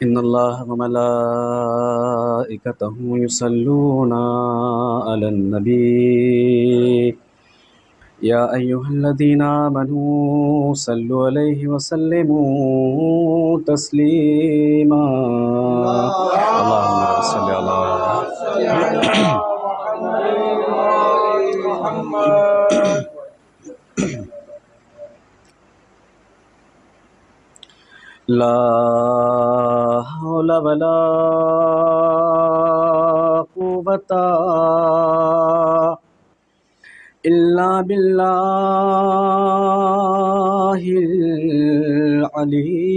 إن الله وملائكته يصلون على النبي يا أيها الذين آمنوا صلوا عليه وسلموا تسليما اللهم صل على لا حول ولا قوة إلا بالله العلي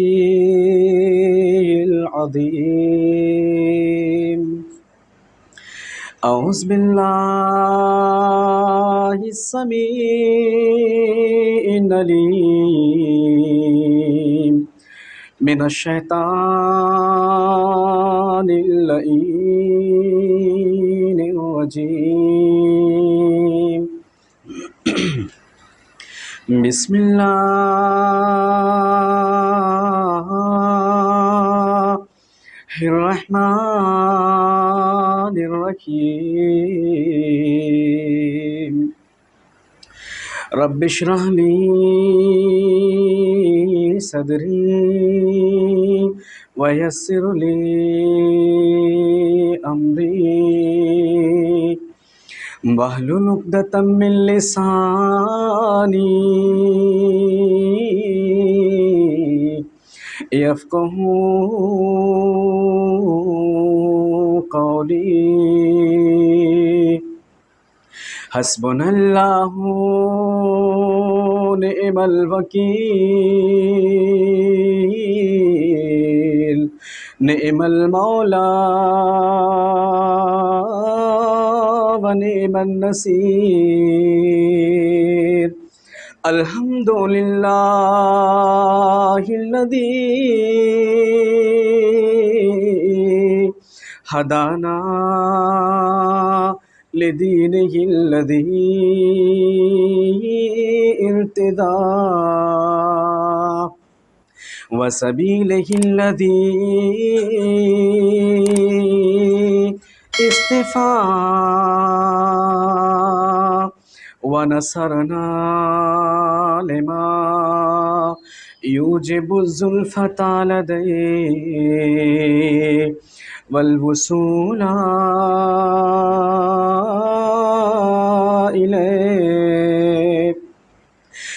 العظيم أعوذ بالله السميع العليم من الشيطان اللعين الرجيم بسم الله الرحمن الرحيم رب اشرح لي صدري ويسر لي أمري واحلل عقدة من لساني يفقهوا قولي حسبنا الله نعم الوكيل نعم المولى ونعم النصير الحمد لله الذي هدانا لدينه الذي ارتضى وسبيله الذي اصطفى ونصرنا لما يوجب الزلفة لديه والوصول إليه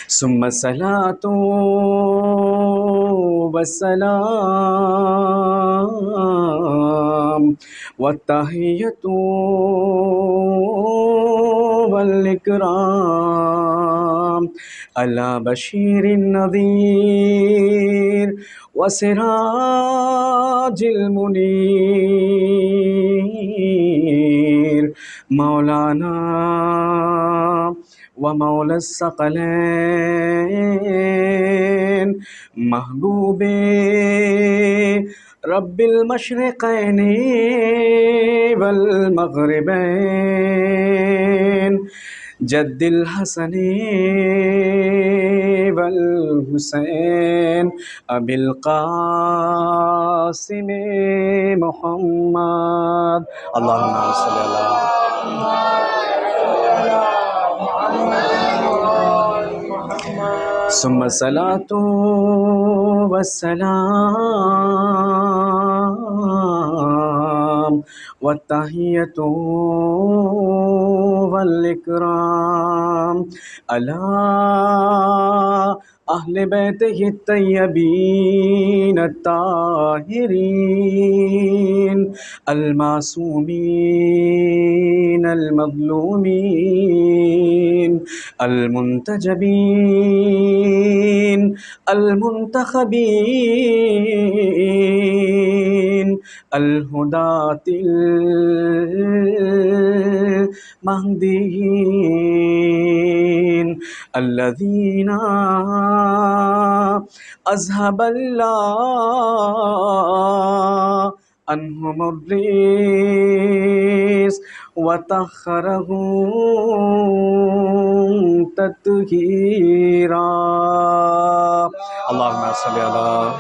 ثم الصلاة والسلام والتحية والإكرام على بشير النذير وسراج المنير مولانا ومولى الثقلين محبوب رب المشرقين والمغربين جد الحسن والحسين أبي القاسم محمد اللهم صل على ثم الصلاة والسلام والتحية والإكرام على أهل بيته الطيبين الطاهرين المعصومين المظلومين المنتجبين المنتخبين الهداة المهديين الذين أذهب الله عنهم الرجس وطهرهم تطهيرا اللهم صل على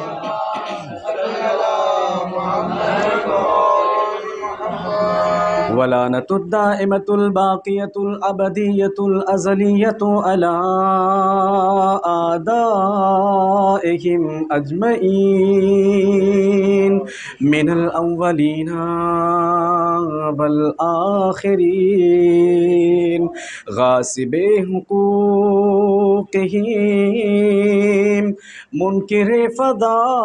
ولعنة الدائمة الباقية الأبدية الأزلية على أعدائهم أجمعين من الأولين والآخرين غاصبي حقوقهم منكر فضائلهم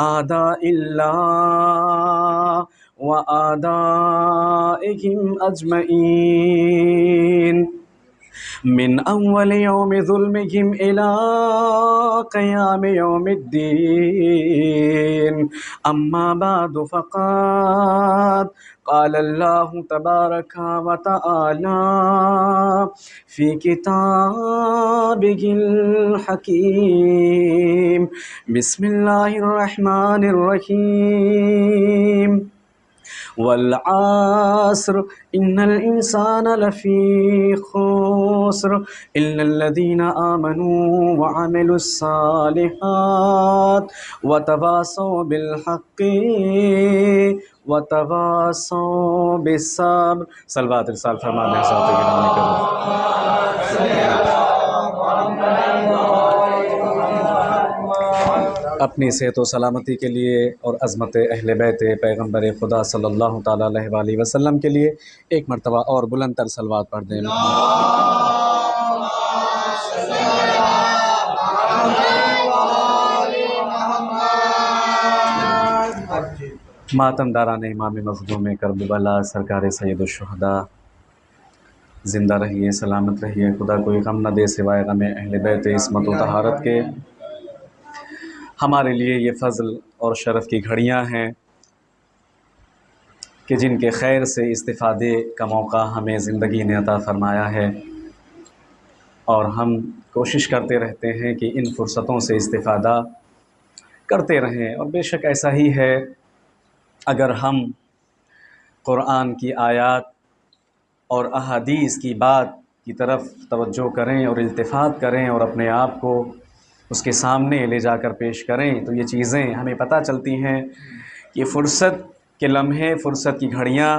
أعداء الله وأعدائهم أجمعين من أول يوم ظلمهم إلى قيام يوم الدين أما بعد فقد قال الله تبارك وتعالى في كتابه الحكيم بسم الله الرحمن الرحيم والعصر إن الإنسان لفي خسر إلا الذين آمنوا وعملوا الصالحات وتواصوا بالحق وتواصوا بالصبر صلوات ارسال فرما دیں حضرات گرامی کرو اپنی صحت و سلامتی کے لیے اور عظمت اہل بیت پیغمبر خدا صلی اللہ تعالیٰ علیہ وآلہ وسلم کے لیے ایک مرتبہ اور بلند تر صلوات پڑھ دیں۔ ماتم داران امام مظلوم کربلا سرکار سید الشہداء زندہ رہیے، سلامت رہیے، خدا کوئی غم نہ دے سوائے غم اہل بیت عصمت و طہارت کے۔ ہمارے لیے یہ فضل اور شرف کی گھڑیاں ہیں کہ جن کے خیر سے استفادے کا موقع ہمیں زندگی نے عطا فرمایا ہے، اور ہم کوشش کرتے رہتے ہیں کہ ان فرصتوں سے استفادہ کرتے رہیں۔ اور بے شک ایسا ہی ہے، اگر ہم قرآن کی آیات اور احادیث کی بات کی طرف توجہ کریں اور التفات کریں اور اپنے آپ کو اس کے سامنے لے جا کر پیش کریں، تو یہ چیزیں ہمیں پتہ چلتی ہیں کہ فرصت کے لمحے، فرصت کی گھڑیاں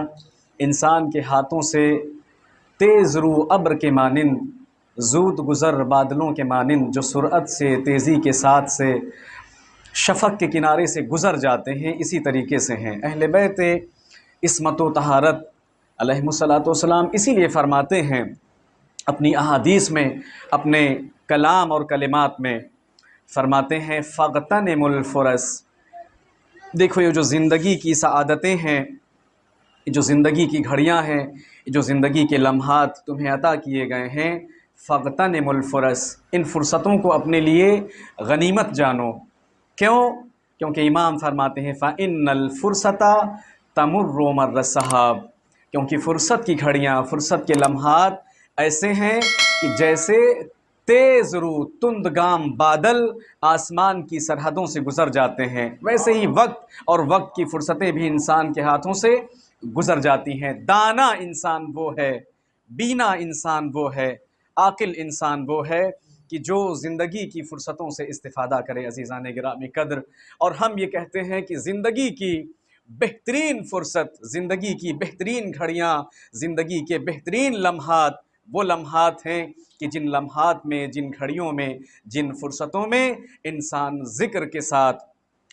انسان کے ہاتھوں سے تیز رو ابر کے مانند، زود گزر بادلوں کے مانند جو سرعت سے، تیزی کے ساتھ سے شفق کے کنارے سے گزر جاتے ہیں، اسی طریقے سے ہیں۔ اہل بیت عصمت و طہارت علیہم الصلاۃ والسلام اسی لیے فرماتے ہیں اپنی احادیث میں، اپنے کلام اور کلمات میں فرماتے ہیں فَاغْتَنِمُ الْفُرَص۔ دیکھو یہ جو زندگی کی سعادتیں ہیں، جو زندگی کی گھڑیاں ہیں، جو زندگی کے لمحات تمہیں عطا کیے گئے ہیں، فَاغْتَنِمُ الْفُرَص، ان فرصتوں کو اپنے لیے غنیمت جانو۔ کیوں؟ کیونکہ امام فرماتے ہیں فَإِنَّ الْفُرْصَةَ تَمُرُّ مَرَّ السَّحَابِ، کیونکہ فرصت کی گھڑیاں، فرصت کے لمحات ایسے ہیں کہ جیسے تیز رو تندگام بادل آسمان کی سرحدوں سے گزر جاتے ہیں، ویسے ہی وقت اور وقت کی فرصتیں بھی انسان کے ہاتھوں سے گزر جاتی ہیں۔ دانا انسان وہ ہے، بینا انسان وہ ہے، عاقل انسان وہ ہے کہ جو زندگی کی فرصتوں سے استفادہ کرے۔ عزیزان گرامی قدر، اور ہم یہ کہتے ہیں کہ زندگی کی بہترین فرصت، زندگی کی بہترین گھڑیاں، زندگی کے بہترین لمحات وہ لمحات ہیں کہ جن لمحات میں، جن گھڑیوں میں، جن فرصتوں میں انسان ذکر کے ساتھ،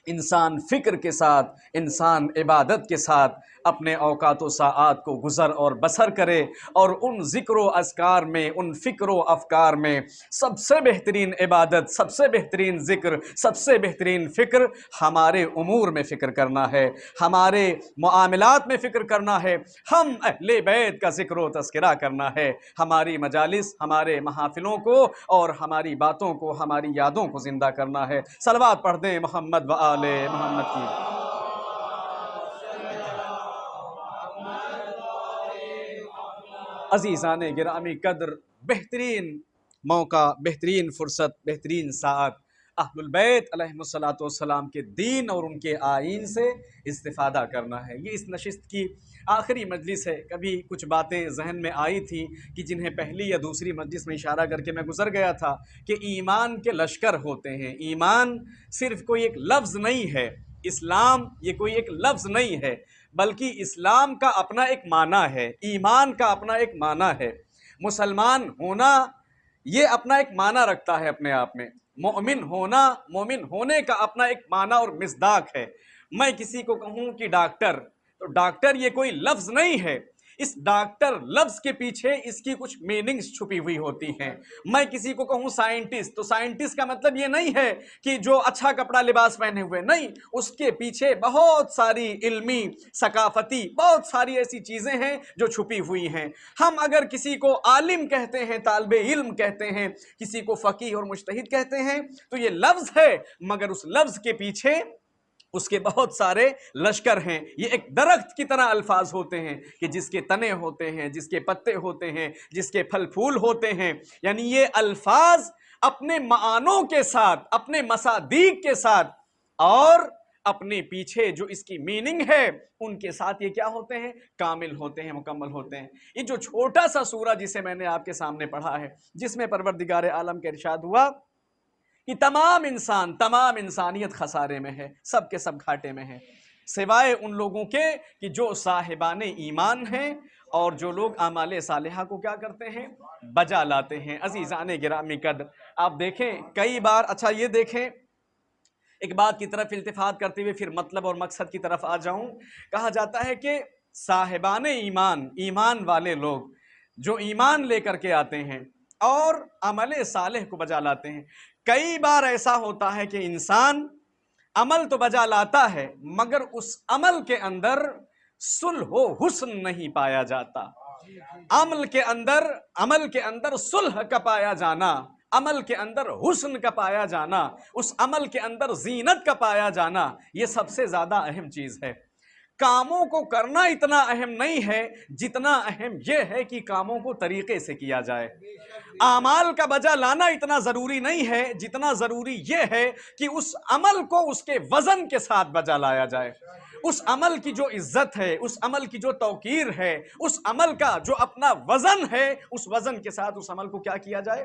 انسان فکر کے ساتھ، انسان عبادت کے ساتھ اپنے اوقات و ساعات کو گزر اور بسر کرے، اور ان ذکر و اذکار میں، ان فکر و افکار میں سب سے بہترین عبادت، سب سے بہترین ذکر، سب سے بہترین فکر ہمارے امور میں فکر کرنا ہے، ہمارے معاملات میں فکر کرنا ہے، ہم اہل بیت کا ذکر و تذکرہ کرنا ہے، ہماری مجالس، ہمارے محافلوں کو اور ہماری باتوں کو، ہماری یادوں کو زندہ کرنا ہے۔ صلوات پڑھ دیں محمد و آل محمد کی۔ عزیزان گرامی قدر، بہترین موقع، بہترین فرصت، بہترین ساعت اہل البیت علیہم السلام کے دین اور ان کے آئین سے استفادہ کرنا ہے۔ یہ اس نشست کی آخری مجلس ہے۔ کبھی کچھ باتیں ذہن میں آئی تھی کہ جنہیں پہلی یا دوسری مجلس میں اشارہ کر کے میں گزر گیا تھا کہ ایمان کے لشکر ہوتے ہیں۔ ایمان صرف کوئی ایک لفظ نہیں ہے، اسلام یہ کوئی ایک لفظ نہیں ہے، بلکہ اسلام کا اپنا ایک معنی ہے، ایمان کا اپنا ایک معنی ہے۔ مسلمان ہونا یہ اپنا ایک معنی رکھتا ہے اپنے آپ میں، مومن ہونے کا اپنا ایک معنی اور مصداق ہے۔ میں کسی کو کہوں کہ ڈاکٹر، تو ڈاکٹر یہ کوئی لفظ نہیں ہے، اس ڈاکٹر لفظ کے پیچھے اس کی کچھ میننگز چھپی ہوئی ہوتی ہیں۔ میں کسی کو کہوں سائنٹسٹ، تو سائنٹسٹ کا مطلب یہ نہیں ہے کہ جو اچھا کپڑا لباس پہنے ہوئے، نہیں، اس کے پیچھے بہت ساری علمی، ثقافتی، بہت ساری ایسی چیزیں ہیں جو چھپی ہوئی ہیں۔ ہم اگر کسی کو عالم کہتے ہیں، طالب علم کہتے ہیں، کسی کو فقیہ اور مجتہد کہتے ہیں، تو یہ لفظ ہے، مگر اس لفظ کے پیچھے اس کے بہت سارے لشکر ہیں۔ یہ ایک درخت کی طرح الفاظ ہوتے ہیں کہ جس کے تنے ہوتے ہیں، جس کے پتے ہوتے ہیں، جس کے پھل پھول ہوتے ہیں۔ یعنی یہ الفاظ اپنے معانوں کے ساتھ، اپنے مصادیق کے ساتھ اور اپنے پیچھے جو اس کی میننگ ہے ان کے ساتھ یہ کیا ہوتے ہیں؟ کامل ہوتے ہیں، مکمل ہوتے ہیں۔ یہ جو چھوٹا سا سورہ جسے میں نے آپ کے سامنے پڑھا ہے، جس میں پروردگار عالم کا ارشاد ہوا کہ تمام انسانیت خسارے میں ہے، سب کے سب گھاٹے میں ہے، سوائے ان لوگوں کے کہ جو صاحبان ایمان ہیں اور جو لوگ اعمال صالحہ کو کیا کرتے ہیں؟ بجا لاتے ہیں۔ عزیزان گرامی قدر، آپ دیکھیں کئی بار، اچھا یہ دیکھیں، ایک بات کی طرف التفات کرتے ہوئے پھر مطلب اور مقصد کی طرف آ جاؤں۔ کہا جاتا ہے کہ صاحبان ایمان، ایمان والے لوگ جو ایمان لے کر کے آتے ہیں اور عمل صالح کو بجا لاتے ہیں۔ کئی بار ایسا ہوتا ہے کہ انسان عمل تو بجا لاتا ہے مگر اس عمل کے اندر صلح و حسن نہیں پایا جاتا۔ عمل کے اندر صلح کا پایا جانا، عمل کے اندر حسن کا پایا جانا، اس عمل کے اندر زینت کا پایا جانا، یہ سب سے زیادہ اہم چیز ہے۔ کاموں کو کرنا اتنا اہم نہیں ہے جتنا اہم یہ ہے کہ کاموں کو طریقے سے کیا جائے۔ اعمال کا بجا لانا اتنا ضروری نہیں ہے جتنا ضروری یہ ہے کہ اس عمل کو اس کے وزن کے ساتھ بجا لایا جائے۔ اس عمل کی جو عزت ہے، اس عمل کی جو توقیر ہے، اس عمل کا جو اپنا وزن ہے، اس وزن کے ساتھ اس عمل کو کیا کیا جائے؟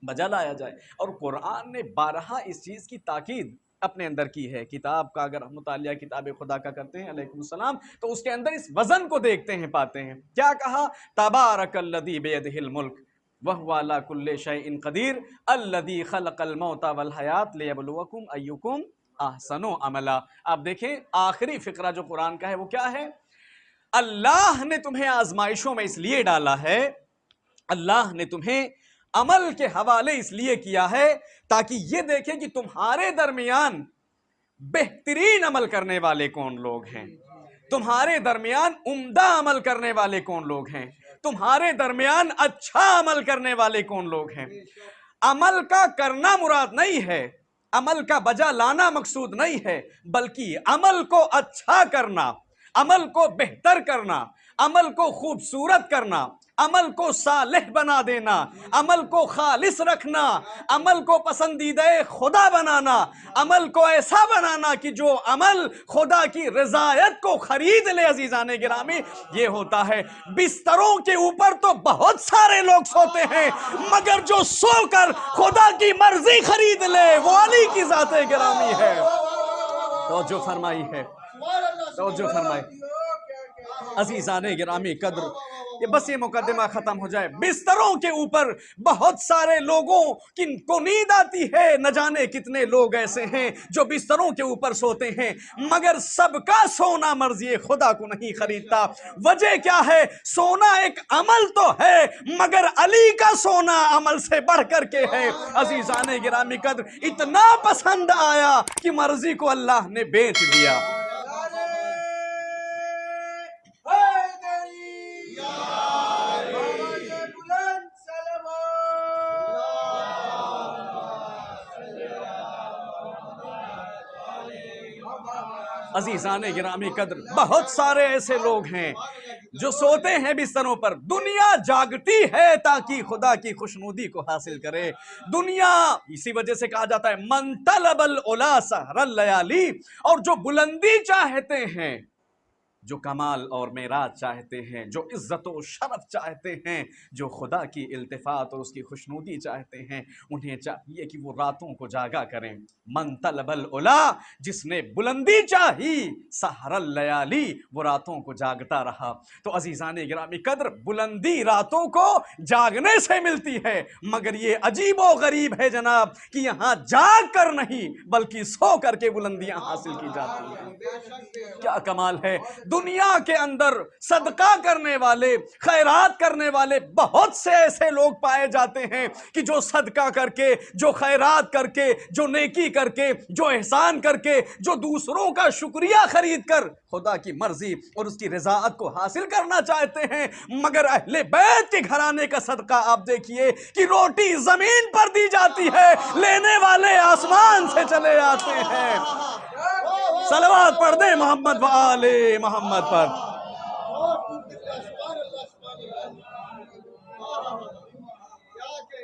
بجا لایا جائے۔ اور قرآن نے بارہا اس چیز کی تاکید اپنے اندر کی ہے۔ کتاب کا اگر ہم مطالعہ کتاب خدا کا کرتے ہیں علیکم السلام، تو اس کے اندر اس وزن کو دیکھتے ہیں، پاتے ہیں۔ کیا کہا؟ تبارک الذی بیدہ الملک وہو علی کل شیء قدیر الذی خلق الموت والحیات لیبلوکم ایکم احسن عملا۔ آپ دیکھیں آخری فقرہ جو قرآن کا ہے وہ کیا ہے؟ اللہ نے تمہیں آزمائشوں میں اس لیے ڈالا ہے، اللہ نے تمہیں عمل کے حوالے اس لیے کیا ہے تاکہ یہ دیکھیں کہ تمہارے درمیان بہترین عمل کرنے والے کون لوگ ہیں، تمہارے درمیان عمدہ عمل کرنے والے کون لوگ ہیں، تمہارے درمیان اچھا عمل کرنے والے کون لوگ ہیں۔ عمل کا کرنا مراد نہیں ہے، عمل کا بجا لانا مقصود نہیں ہے، بلکہ عمل کو اچھا کرنا، عمل کو بہتر کرنا، عمل کو خوبصورت کرنا، عمل کو صالح بنا دینا، عمل کو خالص رکھنا، عمل کو پسندیدہ خدا بنانا، عمل کو ایسا بنانا کہ جو عمل خدا کی رضایت کو خرید لے۔ عزیزان گرامی، یہ ہوتا ہے۔ بستروں کے اوپر تو بہت سارے لوگ سوتے ہیں مگر جو سو کر خدا کی مرضی خرید لے وہ علی کی ذات گرامی ہے۔ توجہ فرمائی ہے، توجہ فرمائی۔ عزیزان گرامی قدر، یہ بس یہ مقدمہ ختم ہو جائے۔ بستروں کے اوپر بہت سارے لوگوں کو نیند آتی ہے، نہ جانے کتنے لوگ ایسے ہیں جو بستروں کے اوپر سوتے ہیں مگر سب کا سونا مرضی خدا کو نہیں خریدتا۔ وجہ کیا ہے؟ سونا ایک عمل تو ہے مگر علی کا سونا عمل سے بڑھ کر کے ہے۔ عزیزان گرامی قدر، اتنا پسند آیا کہ مرضی کو اللہ نے بیچ دیا۔ عزیزان گرامی قدر، بہت سارے ایسے لوگ ہیں جو سوتے ہیں بستروں پر. دنیا جاگتی ہے تاکہ خدا کی خوشنودی کو حاصل کرے. دنیا اسی وجہ سے کہا جاتا ہے من طلب العلا سہر اللیالی. اور جو بلندی چاہتے ہیں، جو کمال اور معراج چاہتے ہیں، جو عزت و شرف چاہتے ہیں، جو خدا کی التفات اور اس کی خوشنودی چاہتے ہیں، انہیں چاہیے کہ وہ راتوں کو جاگا کریں. من طلب العلا، جس نے بلندی چاہی، سحر اللیالی، وہ راتوں کو جاگتا رہا. تو عزیزان گرامی قدر، بلندی راتوں کو جاگنے سے ملتی ہے، مگر یہ عجیب و غریب ہے جناب کہ یہاں جاگ کر نہیں بلکہ سو کر کے بلندیاں حاصل کی جاتی ہیں. کیا کمال ہے. دنیا کے اندر صدقہ کرنے والے، خیرات کرنے والے بہت سے ایسے لوگ پائے جاتے ہیں کہ جو صدقہ کر کے، جو خیرات کر کے، جو نیکی کر کے، جو احسان کر کے، جو دوسروں کا شکریہ خرید کر خدا کی مرضی اور اس کی رضاعت کو حاصل کرنا چاہتے ہیں. مگر اہل بیت کے گھرانے کا صدقہ آپ دیکھیے کہ روٹی زمین پر دی جاتی ہے، لینے والے آسمان سے چلے آتے ہیں. صلوات پڑھ دیں محمد و آل محمد پر.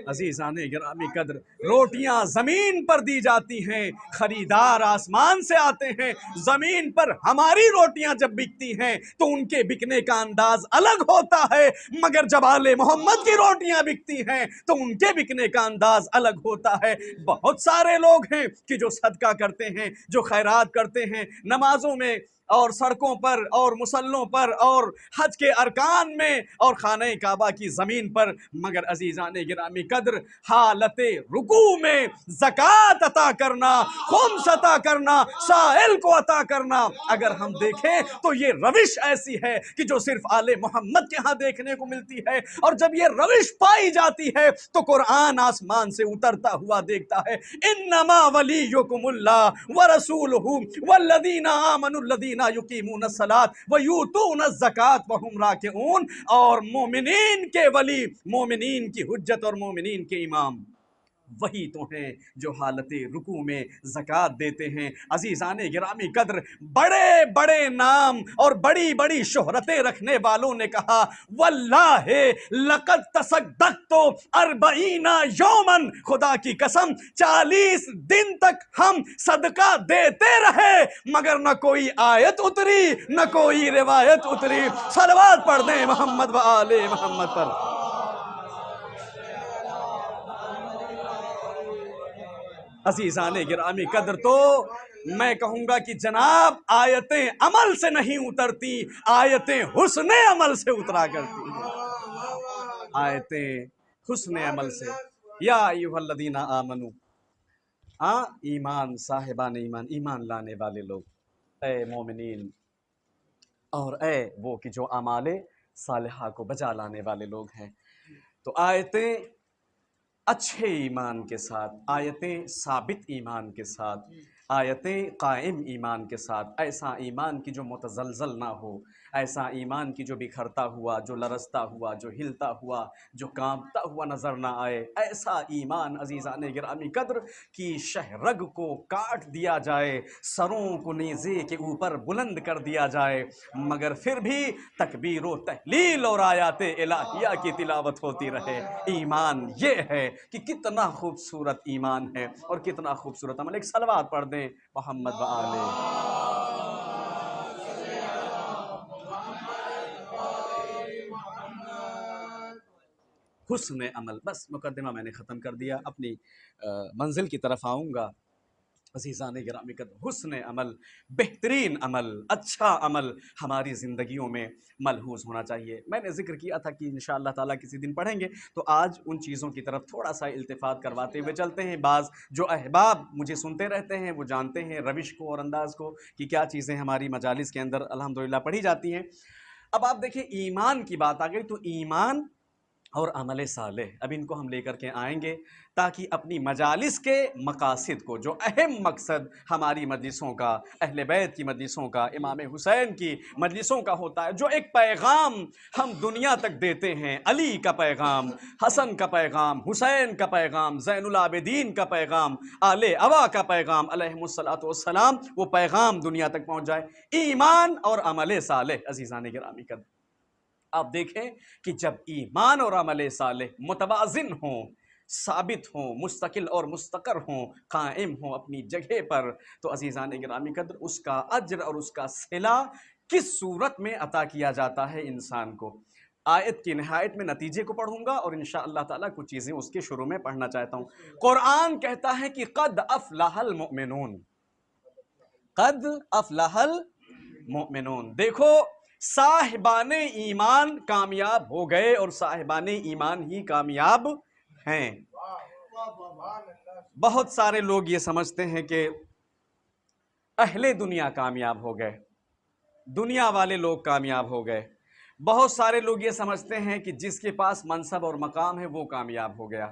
عزیزان گرامی قدر، روٹیاں زمین پر دی جاتی ہیں، خریدار آسمان سے آتے ہیں. زمین پر ہماری روٹیاں جب بکتی ہیں تو ان کے بکنے کا انداز الگ ہوتا ہے، مگر جب آل محمد کی روٹیاں بکتی ہیں تو ان کے بکنے کا انداز الگ ہوتا ہے. بہت سارے لوگ ہیں کہ جو صدقہ کرتے ہیں، جو خیرات کرتے ہیں، نمازوں میں اور سڑکوں پر اور مسلوں پر اور حج کے ارکان میں اور خانہ کعبہ کی زمین پر، مگر عزیزان گرامی قدر حالت رکوع میں زکوٰۃ عطا کرنا، خمس عطا کرنا، سائل کو عطا کرنا، اگر ہم دیکھیں تو یہ روش ایسی ہے کہ جو صرف آل محمد کے ہاں دیکھنے کو ملتی ہے. اور جب یہ روش پائی جاتی ہے تو قرآن آسمان سے اترتا ہوا دیکھتا ہے. انما ولیکم اللہ ورسولہ والذین آمنوا الذین یقیمون الصلاۃ ویؤتون الزکاۃ وہم راکعون. اور مومنین کے ولی، مومنین کی حجت اور مومنین کے امام وہی تو ہیں جو حالت رکوع میں زکوٰۃ دیتے ہیں. عزیزان گرامی قدر، بڑے بڑے نام اور بڑی بڑی شہرتیں رکھنے والوں نے کہا واللہ لقد تصدقت 40 یومن، خدا کی قسم 40 دن تک ہم صدقہ دیتے رہے مگر نہ کوئی آیت اتری نہ کوئی روایت اتری. صلوات پڑھ دیں محمد و آل محمد پر. عزیزان گرامی قدر، تو میں کہوں گا کہ جناب آیتیں عمل سے نہیں اترتی، آیتیں حسن عمل سے اترا کرتی ہیں. آیتیں حسن عمل سے. یا ایھا الذین آمنوا، ایمان صاحبان ایمان، ایمان لانے والے لوگ، اے مومنین اور اے وہ کہ جو اعمال صالحہ کو بجا لانے والے لوگ ہیں. تو آیتیں اچھے ایمان کے ساتھ، آیتیں ثابت ایمان کے ساتھ، آیتیں قائم ایمان کے ساتھ، ایسا ایمان کی جو متزلزل نہ ہو، ایسا ایمان کی جو بکھرتا ہوا، جو لرزتا ہوا، جو ہلتا ہوا، جو کانپتا ہوا نظر نہ آئے. ایسا ایمان عزیزان گرامی قدر کی شہرگ کو کاٹ دیا جائے، سروں کو نیزے کے اوپر بلند کر دیا جائے، مگر پھر بھی تکبیر و تحلیل اور آیات الہیہ کی تلاوت ہوتی رہے. ایمان یہ ہے کہ کتنا خوبصورت ایمان ہے اور کتنا خوبصورت عمل. ایک صلوات پڑھ دیں محمد و آلہ. حسن عمل. بس مقدمہ میں نے ختم کر دیا، اپنی منزل کی طرف آؤں گا. عزیزان گرامی قدر، حسن عمل، بہترین عمل، اچھا عمل ہماری زندگیوں میں ملحوظ ہونا چاہیے. میں نے ذکر کیا تھا کہ انشاءاللہ تعالیٰ کسی دن پڑھیں گے، تو آج ان چیزوں کی طرف تھوڑا سا التفات کرواتے ہوئے چلتے ہیں. بعض جو احباب مجھے سنتے رہتے ہیں وہ جانتے ہیں روش کو اور انداز کو کہ کیا چیزیں ہماری مجالس کے اندر الحمدللہ پڑھی جاتی ہیں. اب آپ دیکھیں ایمان کی بات آ گئی تو ایمان اور عمل صالح، اب ان کو ہم لے کر کے آئیں گے تاکہ اپنی مجالس کے مقاصد کو، جو اہم مقصد ہماری مجلسوں کا، اہل بیت کی مجلسوں کا، امام حسین کی مجلسوں کا ہوتا ہے، جو ایک پیغام ہم دنیا تک دیتے ہیں، علی کا پیغام، حسن کا پیغام، حسین کا پیغام، زین العابدین کا پیغام، آل عوا کا پیغام علیہم الصلاۃ والسلام، وہ پیغام دنیا تک پہنچ جائے. ایمان اور عمل صالح عزیزان گرامی قدر، آپ دیکھیں کہ جب ایمان اور عمل صالح متوازن ہوں، ثابت ہوں، مستقل اور مستقر ہوں، قائم ہوں اپنی جگہ پر، تو عزیزان گرامی قدر اس کا اجر اور اس کا صلہ کس صورت میں عطا کیا جاتا ہے انسان کو۔ آیت کی نہایت میں نتیجے کو پڑھوں گا اور انشاءاللہ تعالیٰ کچھ چیزیں اس کے شروع میں پڑھنا چاہتا ہوں۔ قرآن کہتا ہے کہ قد افلح المؤمنون، قد افلح المؤمنون۔ دیکھو صاحبان ایمان کامیاب ہو گئے اور صاحبان ایمان ہی کامیاب ہیں۔ بہت سارے لوگ یہ سمجھتے ہیں کہ اہل دنیا کامیاب ہو گئے، دنیا والے لوگ کامیاب ہو گئے۔ بہت سارے لوگ یہ سمجھتے ہیں کہ جس کے پاس منصب اور مقام ہے وہ کامیاب ہو گیا۔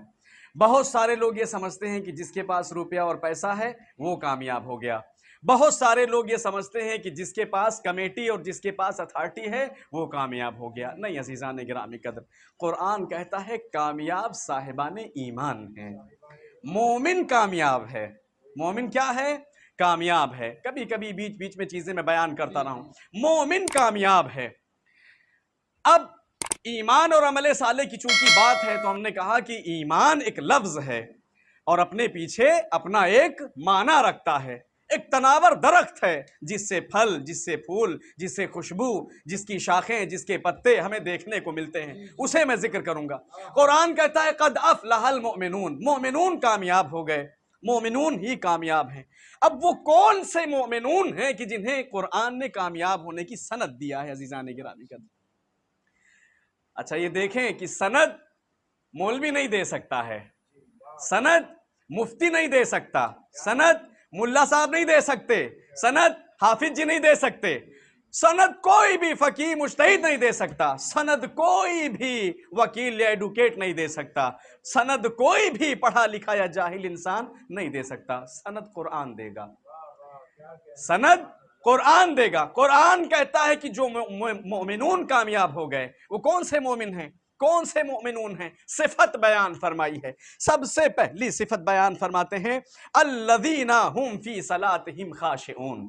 بہت سارے لوگ یہ سمجھتے ہیں کہ جس کے پاس روپیہ اور پیسہ ہے وہ کامیاب ہو گیا۔ بہت سارے لوگ یہ سمجھتے ہیں کہ جس کے پاس کمیٹی اور جس کے پاس اتھارٹی ہے وہ کامیاب ہو گیا۔ نہیں عزیزان گرامی قدر، قرآن کہتا ہے کامیاب صاحبان ایمان ہیں۔ مومن کامیاب ہے۔ مومن کیا ہے؟ کامیاب ہے۔ کبھی کبھی بیچ بیچ میں چیزیں میں بیان کرتا رہا ہوں۔ مومن کامیاب ہے۔ اب ایمان اور عمل صالح کی چونکہ بات ہے تو ہم نے کہا کہ ایمان ایک لفظ ہے اور اپنے پیچھے اپنا ایک معنی رکھتا ہے۔ ایک تناور درخت ہے جس سے پھل، جس سے پھول، جس سے خوشبو، جس کی شاخیں، جس کے پتے ہمیں دیکھنے کو ملتے ہیں، اسے میں ذکر کروں گا۔ قرآن کہتا ہے قد افلح المؤمنون، مومنون کامیاب ہو گئے، مومنون ہی کامیاب ہیں۔ اب وہ کون سے مومنون ہیں کہ جنہیں قرآن نے کامیاب ہونے کی سند دیا ہے عزیزان گرامی قدر؟ اچھا یہ دیکھیں کہ سند مولوی نہیں دے سکتا ہے، سند مفتی نہیں دے سکتا، سند ملا صاحب نہیں دے سکتے، سند حافظ جی نہیں دے سکتے، سند کوئی بھی فقیہ مجتہد نہیں دے سکتا، سند کوئی بھی وکیل یا ایڈوکیٹ نہیں دے سکتا، سند کوئی بھی پڑھا لکھا یا جاہل انسان نہیں دے سکتا، سند قرآن دے گا، سند قرآن دے گا۔ قرآن کہتا ہے کہ جو مومنون کامیاب ہو گئے وہ کون سے مومن ہیں؟ کون سے مومنون ہیں؟ صفت بیان فرمائی ہے۔ سب سے پہلی صفت بیان فرماتے ہیں الذین هم فی صلاتہم خاشعون۔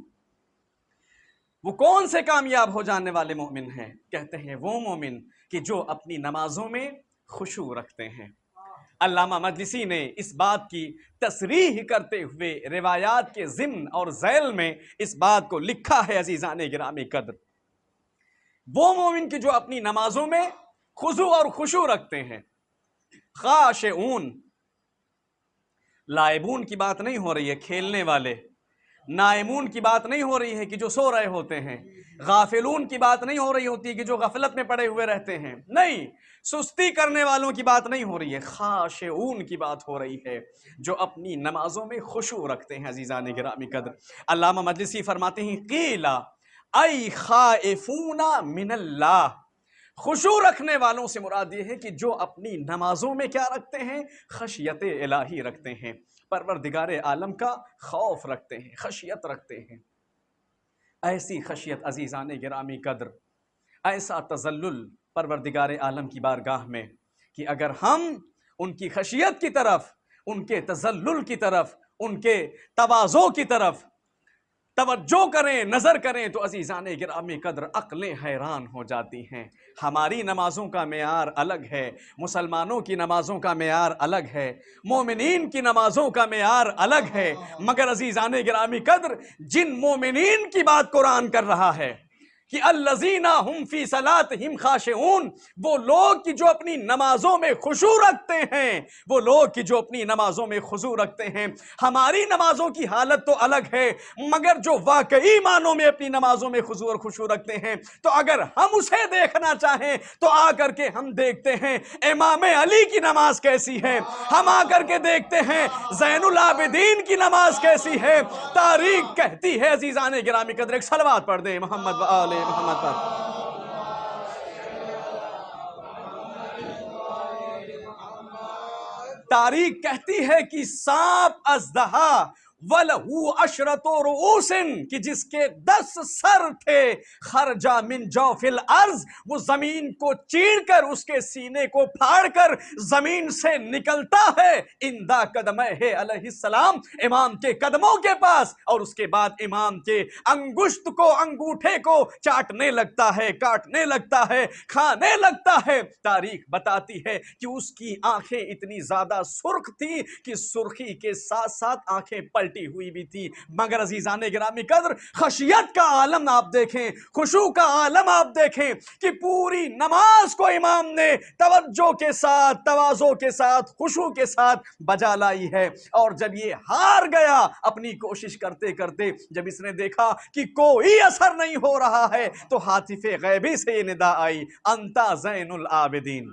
وہ کون سے کامیاب ہو جانے والے مومن ہیں؟ کہتے ہیں وہ مومن کہ جو اپنی نمازوں میں خشوع رکھتے ہیں۔ علامہ مجلسی نے اس بات کی تصریح کرتے ہوئے روایات کے ضمن اور ذیل میں اس بات کو لکھا ہے عزیزان گرامی قدر، وہ مومن کہ جو اپنی نمازوں میں خضوع اور خشوع رکھتے ہیں۔ خاشعون، لائبون کی بات نہیں ہو رہی ہے کھیلنے والے، نائمون کی بات نہیں ہو رہی ہے کہ جو سو رہے ہوتے ہیں، غافلون کی بات نہیں ہو رہی ہوتی کہ جو غفلت میں پڑے ہوئے رہتے ہیں، نہیں، سستی کرنے والوں کی بات نہیں ہو رہی ہے، خاشعون کی بات ہو رہی ہے جو اپنی نمازوں میں خشوع رکھتے ہیں عزیزان گرامی قدر۔ علامہ مجلسی فرماتے ہیں قیل ای خائفون من اللہ، خشوع رکھنے والوں سے مراد یہ ہے کہ جو اپنی نمازوں میں کیا رکھتے ہیں؟ خشیت الہی رکھتے ہیں، پروردگار عالم کا خوف رکھتے ہیں، خشیت رکھتے ہیں۔ ایسی خشیت عزیزان گرامی قدر، ایسا تذلل پروردگار عالم کی بارگاہ میں کہ اگر ہم ان کی خشیت کی طرف، ان کے تذلل کی طرف، ان کے تواضع کی طرف توجہ کریں، نظر کریں تو عزیزان گرامی قدر عقلیں حیران ہو جاتی ہیں۔ ہماری نمازوں کا معیار الگ ہے، مسلمانوں کی نمازوں کا معیار الگ ہے، مومنین کی نمازوں کا معیار الگ ہے، مگر عزیزان گرامی قدر جن مومنین کی بات قرآن کر رہا ہے کہ الذین هم فی صلاتہم خاشعون، وہ لوگ کی جو اپنی نمازوں میں خشوع رکھتے ہیں، وہ لوگ کی جو اپنی نمازوں میں خضوع رکھتے ہیں۔ ہماری نمازوں کی حالت تو الگ ہے، مگر جو واقعی معنوں میں اپنی نمازوں میں خضوع اور خشوع رکھتے ہیں، تو اگر ہم اسے دیکھنا چاہیں تو آ کر کے ہم دیکھتے ہیں امام علی کی نماز کیسی ہے، ہم آ کر کے دیکھتے ہیں زین العابدین کی نماز کیسی ہے۔ تاریخ کہتی ہے عزیزان گرامی قدر، ایک صلوات پڑھ دیں محمد و آل محمد پر۔ تاریخ کہتی ہے کہ سانپ اژدہا وَلَهُ عَشْرَةُ رُؤُوسٍ کہ جس کے 10 سر تھے، خرجا من جوف الارض وہ زمین کو چیر کر اس کے سینے کو پھاڑ کر زمین سے نکلتا ہے، اندہ قدمہ علیہ السلام امام کے قدموں کے پاس، اور اس کے بعد امام کے انگشت کو انگوٹھے کو چاٹنے لگتا ہے، کاٹنے لگتا ہے، کھانے لگتا ہے۔ تاریخ بتاتی ہے کہ اس کی آنکھیں اتنی زیادہ سرخ تھی کہ سرخی کے ساتھ ساتھ آنکھیں پلٹی ہوئی بھی تھی، مگر عزیزان گرامی قدر خشیت کا عالم آپ دیکھیں، خشوع کا عالم آپ دیکھیں کہ پوری نماز کو امام نے توجہ کے ساتھ، تواضع کے ساتھ، خشوع کے ساتھ بجا لائی ہے۔ اور جب یہ ہار گیا اپنی کوشش کرتے کرتے، جب اس نے دیکھا کہ کوئی اثر نہیں ہو رہا ہے، تو ہاتف غیبی سے یہ ندا آئی، انتا زین العابدین۔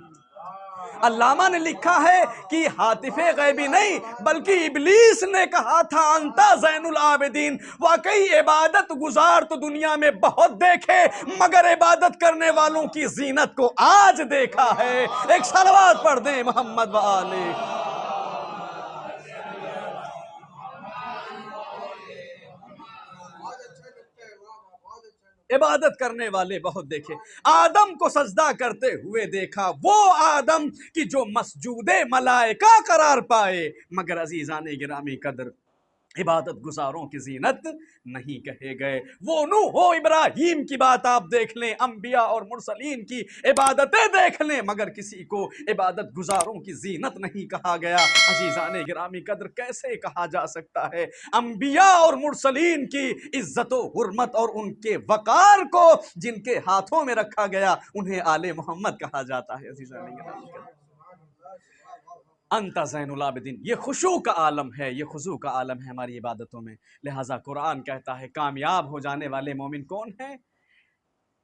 علامہ نے لکھا ہے کہ ہاتف غیبی نہیں بلکہ ابلیس نے کہا تھا انتا زین العابدین۔ واقعی عبادت گزار تو دنیا میں بہت دیکھے، مگر عبادت کرنے والوں کی زینت کو آج دیکھا ہے۔ ایک صلوات پڑھ دیں محمد و آلہ۔ عبادت کرنے والے بہت دیکھے، آدم کو سجدہ کرتے ہوئے دیکھا، وہ آدم کی جو مسجود ملائکہ قرار پائے، مگر عزیزان گرامی قدر عبادت گزاروں کی زینت نہیں کہے گئے۔ وہ نوح و ابراہیم کی بات آپ دیکھ لیں، انبیاء اور مرسلین کی عبادتیں دیکھ لیں، مگر کسی کو عبادت گزاروں کی زینت نہیں کہا گیا۔ عزیزان گرامی قدر کیسے کہا جا سکتا ہے؟ انبیاء اور مرسلین کی عزت و حرمت اور ان کے وقار کو جن کے ہاتھوں میں رکھا گیا انہیں آل محمد کہا جاتا ہے۔ عزیزان گرامی قدر انت زین العابدین، یہ خشوع کا عالم ہے، یہ خضوع کا عالم ہے ہماری عبادتوں میں۔ لہٰذا قرآن کہتا ہے کامیاب ہو جانے والے مومن کون ہیں؟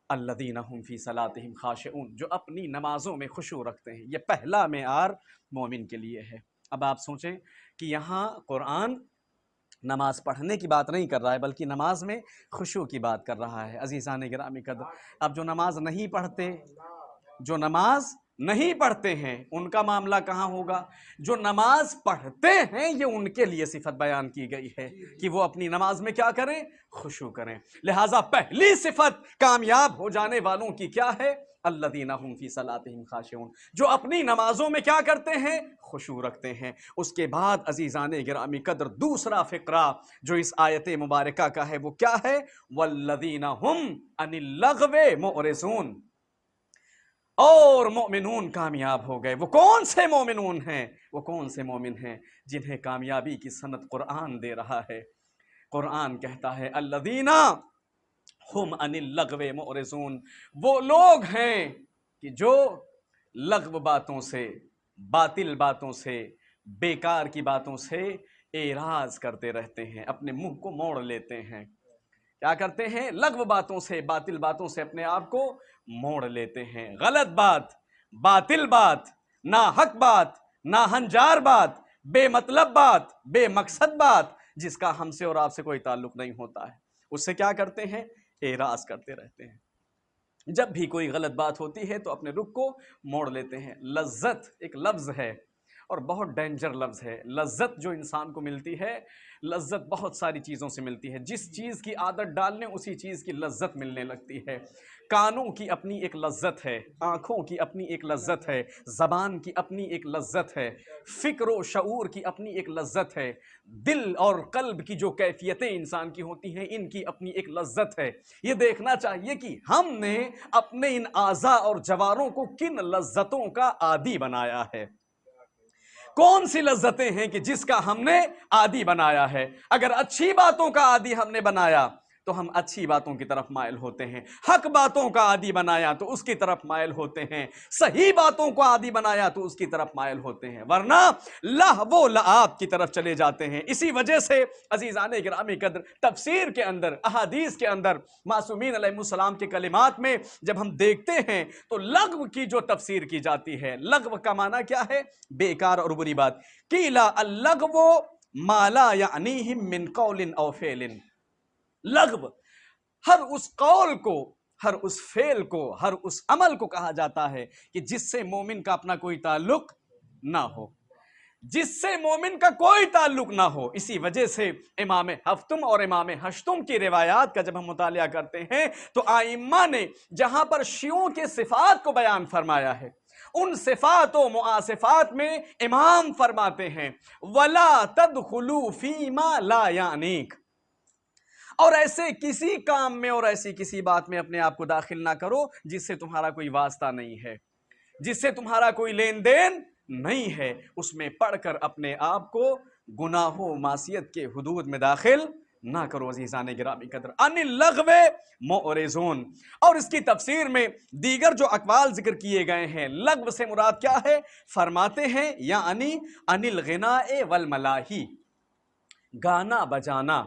الذین هم فی صلاتہم خاشعون، جو اپنی نمازوں میں خشوع رکھتے ہیں۔ یہ پہلا معیار مومن کے لیے ہے۔ اب آپ سوچیں کہ یہاں قرآن نماز پڑھنے کی بات نہیں کر رہا ہے بلکہ نماز میں خشوع کی بات کر رہا ہے۔ عزیزان گرامی قدر اب جو نماز نہیں پڑھتے، جو نماز نہیں پڑھتے ہیں ان کا معاملہ کہاں ہوگا؟ جو نماز پڑھتے ہیں یہ ان کے لیے صفت بیان کی گئی ہے کہ وہ اپنی نماز میں کیا کریں؟ خشوع کریں۔ لہٰذا پہلی صفت کامیاب ہو جانے والوں کی کیا ہے؟ الذین هم فی صلاتہم خاشعون، جو اپنی نمازوں میں کیا کرتے ہیں؟ خشوع رکھتے ہیں۔ اس کے بعد عزیزان گرامی قدر دوسرا فقرہ جو اس آیت مبارکہ کا ہے وہ کیا ہے؟ والذین هم عن اللغو معرضون، اور مومنون کامیاب ہو گئے۔ وہ کون سے مومنون ہیں؟ وہ کون سے مومن ہیں جنہیں کامیابی کی سند قرآن دے رہا ہے؟ قرآن کہتا ہے الذین ہم عن اللغو معرضون، وہ لوگ ہیں کہ جو لغو باتوں سے، باطل باتوں سے، بیکار کی باتوں سے اعراض کرتے رہتے ہیں، اپنے منہ کو موڑ لیتے ہیں۔ کیا کرتے ہیں؟ لغو باتوں سے، باطل باتوں سے اپنے آپ کو موڑ لیتے ہیں۔ غلط بات، باطل بات، ناحق بات، ناہنجار بات، بے مطلب بات، بے مقصد بات، جس کا ہم سے اور آپ سے کوئی تعلق نہیں ہوتا ہے، اس سے کیا کرتے ہیں؟ اعراض کرتے رہتے ہیں۔ جب بھی کوئی غلط بات ہوتی ہے تو اپنے رخ کو موڑ لیتے ہیں۔ لذت ایک لفظ ہے اور بہت ڈینجر لفظ ہے۔ لذت جو انسان کو ملتی ہے، لذت بہت ساری چیزوں سے ملتی ہے۔ جس چیز کی عادت ڈال لیں اسی چیز کی لذت ملنے لگتی ہے۔ کانوں کی اپنی ایک لذت ہے، آنکھوں کی اپنی ایک لذت ہے، زبان کی اپنی ایک لذت ہے، فکر و شعور کی اپنی ایک لذت ہے، دل اور قلب کی جو کیفیتیں انسان کی ہوتی ہیں ان کی اپنی ایک لذت ہے۔ یہ دیکھنا چاہیے کہ ہم نے اپنے ان اعضاء اور جواروں کو کن لذتوں کا عادی بنایا ہے۔ کون سی لذتیں ہیں کہ جس کا ہم نے عادی بنایا ہے؟ اگر اچھی باتوں کا عادی ہم نے بنایا تو ہم اچھی باتوں کی طرف مائل ہوتے ہیں، حق باتوں کا عادی بنایا تو اس کی طرف مائل ہوتے ہیں، صحیح باتوں کو عادی بنایا تو اس کی طرف مائل ہوتے ہیں، ورنہ لہو و لعاب کی طرف چلے جاتے ہیں۔ اسی وجہ سے عزیزان گرامی قدر تفسیر کے اندر، احادیث کے اندر معصومین علیہ السلام کے کلمات میں جب ہم دیکھتے ہیں تو لغو کی جو تفسیر کی جاتی ہے، لغو کا معنی کیا ہے؟ بیکار اور بری بات۔ قیل اللغو ما لا یعنیہم من قول او فعل، لغو ہر اس قول کو، ہر اس فعل کو، ہر اس عمل کو کہا جاتا ہے کہ جس سے مومن کا اپنا کوئی تعلق نہ ہو، جس سے مومن کا کوئی تعلق نہ ہو۔ اسی وجہ سے امام ہفتم اور امام ہشتم کی روایات کا جب ہم مطالعہ کرتے ہیں تو ائمہ نے جہاں پر شیعوں کے صفات کو بیان فرمایا ہے، ان صفات و معاصفات میں امام فرماتے ہیں وَلَا تَدْخُلُوا فِي مَا لَا يَعْنِيكَ، اور ایسے کسی کام میں اور ایسی کسی بات میں اپنے آپ کو داخل نہ کرو جس سے تمہارا کوئی واسطہ نہیں ہے، جس سے تمہارا کوئی لین دین نہیں ہے، اس میں پڑھ کر اپنے آپ کو گناہ و معصیت کے حدود میں داخل نہ کرو۔ عزیزان گرامی قدر، ان اللغو معرضون، اور اس کی تفسیر میں دیگر جو اقوال ذکر کیے گئے ہیں، لغو سے مراد کیا ہے؟ فرماتے ہیں یعنی ان الغناء والملاہی، گانا بجانا،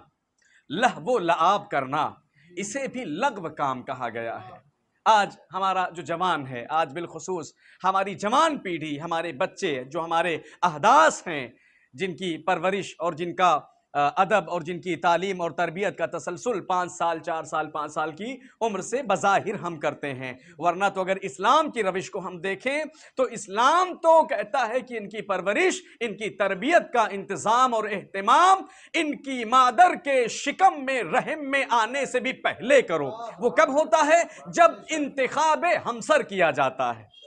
لہو و لعاب کرنا، اسے بھی لغو کام کہا گیا ہے۔ آج ہمارا جو جوان ہے، آج بالخصوص ہماری جوان پیڑھی، ہمارے بچے جو ہمارے احداث ہیں، جن کی پرورش اور جن کا ادب اور جن کی تعلیم اور تربیت کا تسلسل 5 سال 4 سال 5 سال کی عمر سے بظاہر ہم کرتے ہیں، ورنہ تو اگر اسلام کی روش کو ہم دیکھیں تو اسلام تو کہتا ہے کہ ان کی پرورش، ان کی تربیت کا انتظام اور اہتمام ان کی مادر کے شکم میں رحم میں آنے سے بھی پہلے کرو۔ وہ کب ہوتا ہے؟ جب انتخاب ہمسر کیا جاتا ہے۔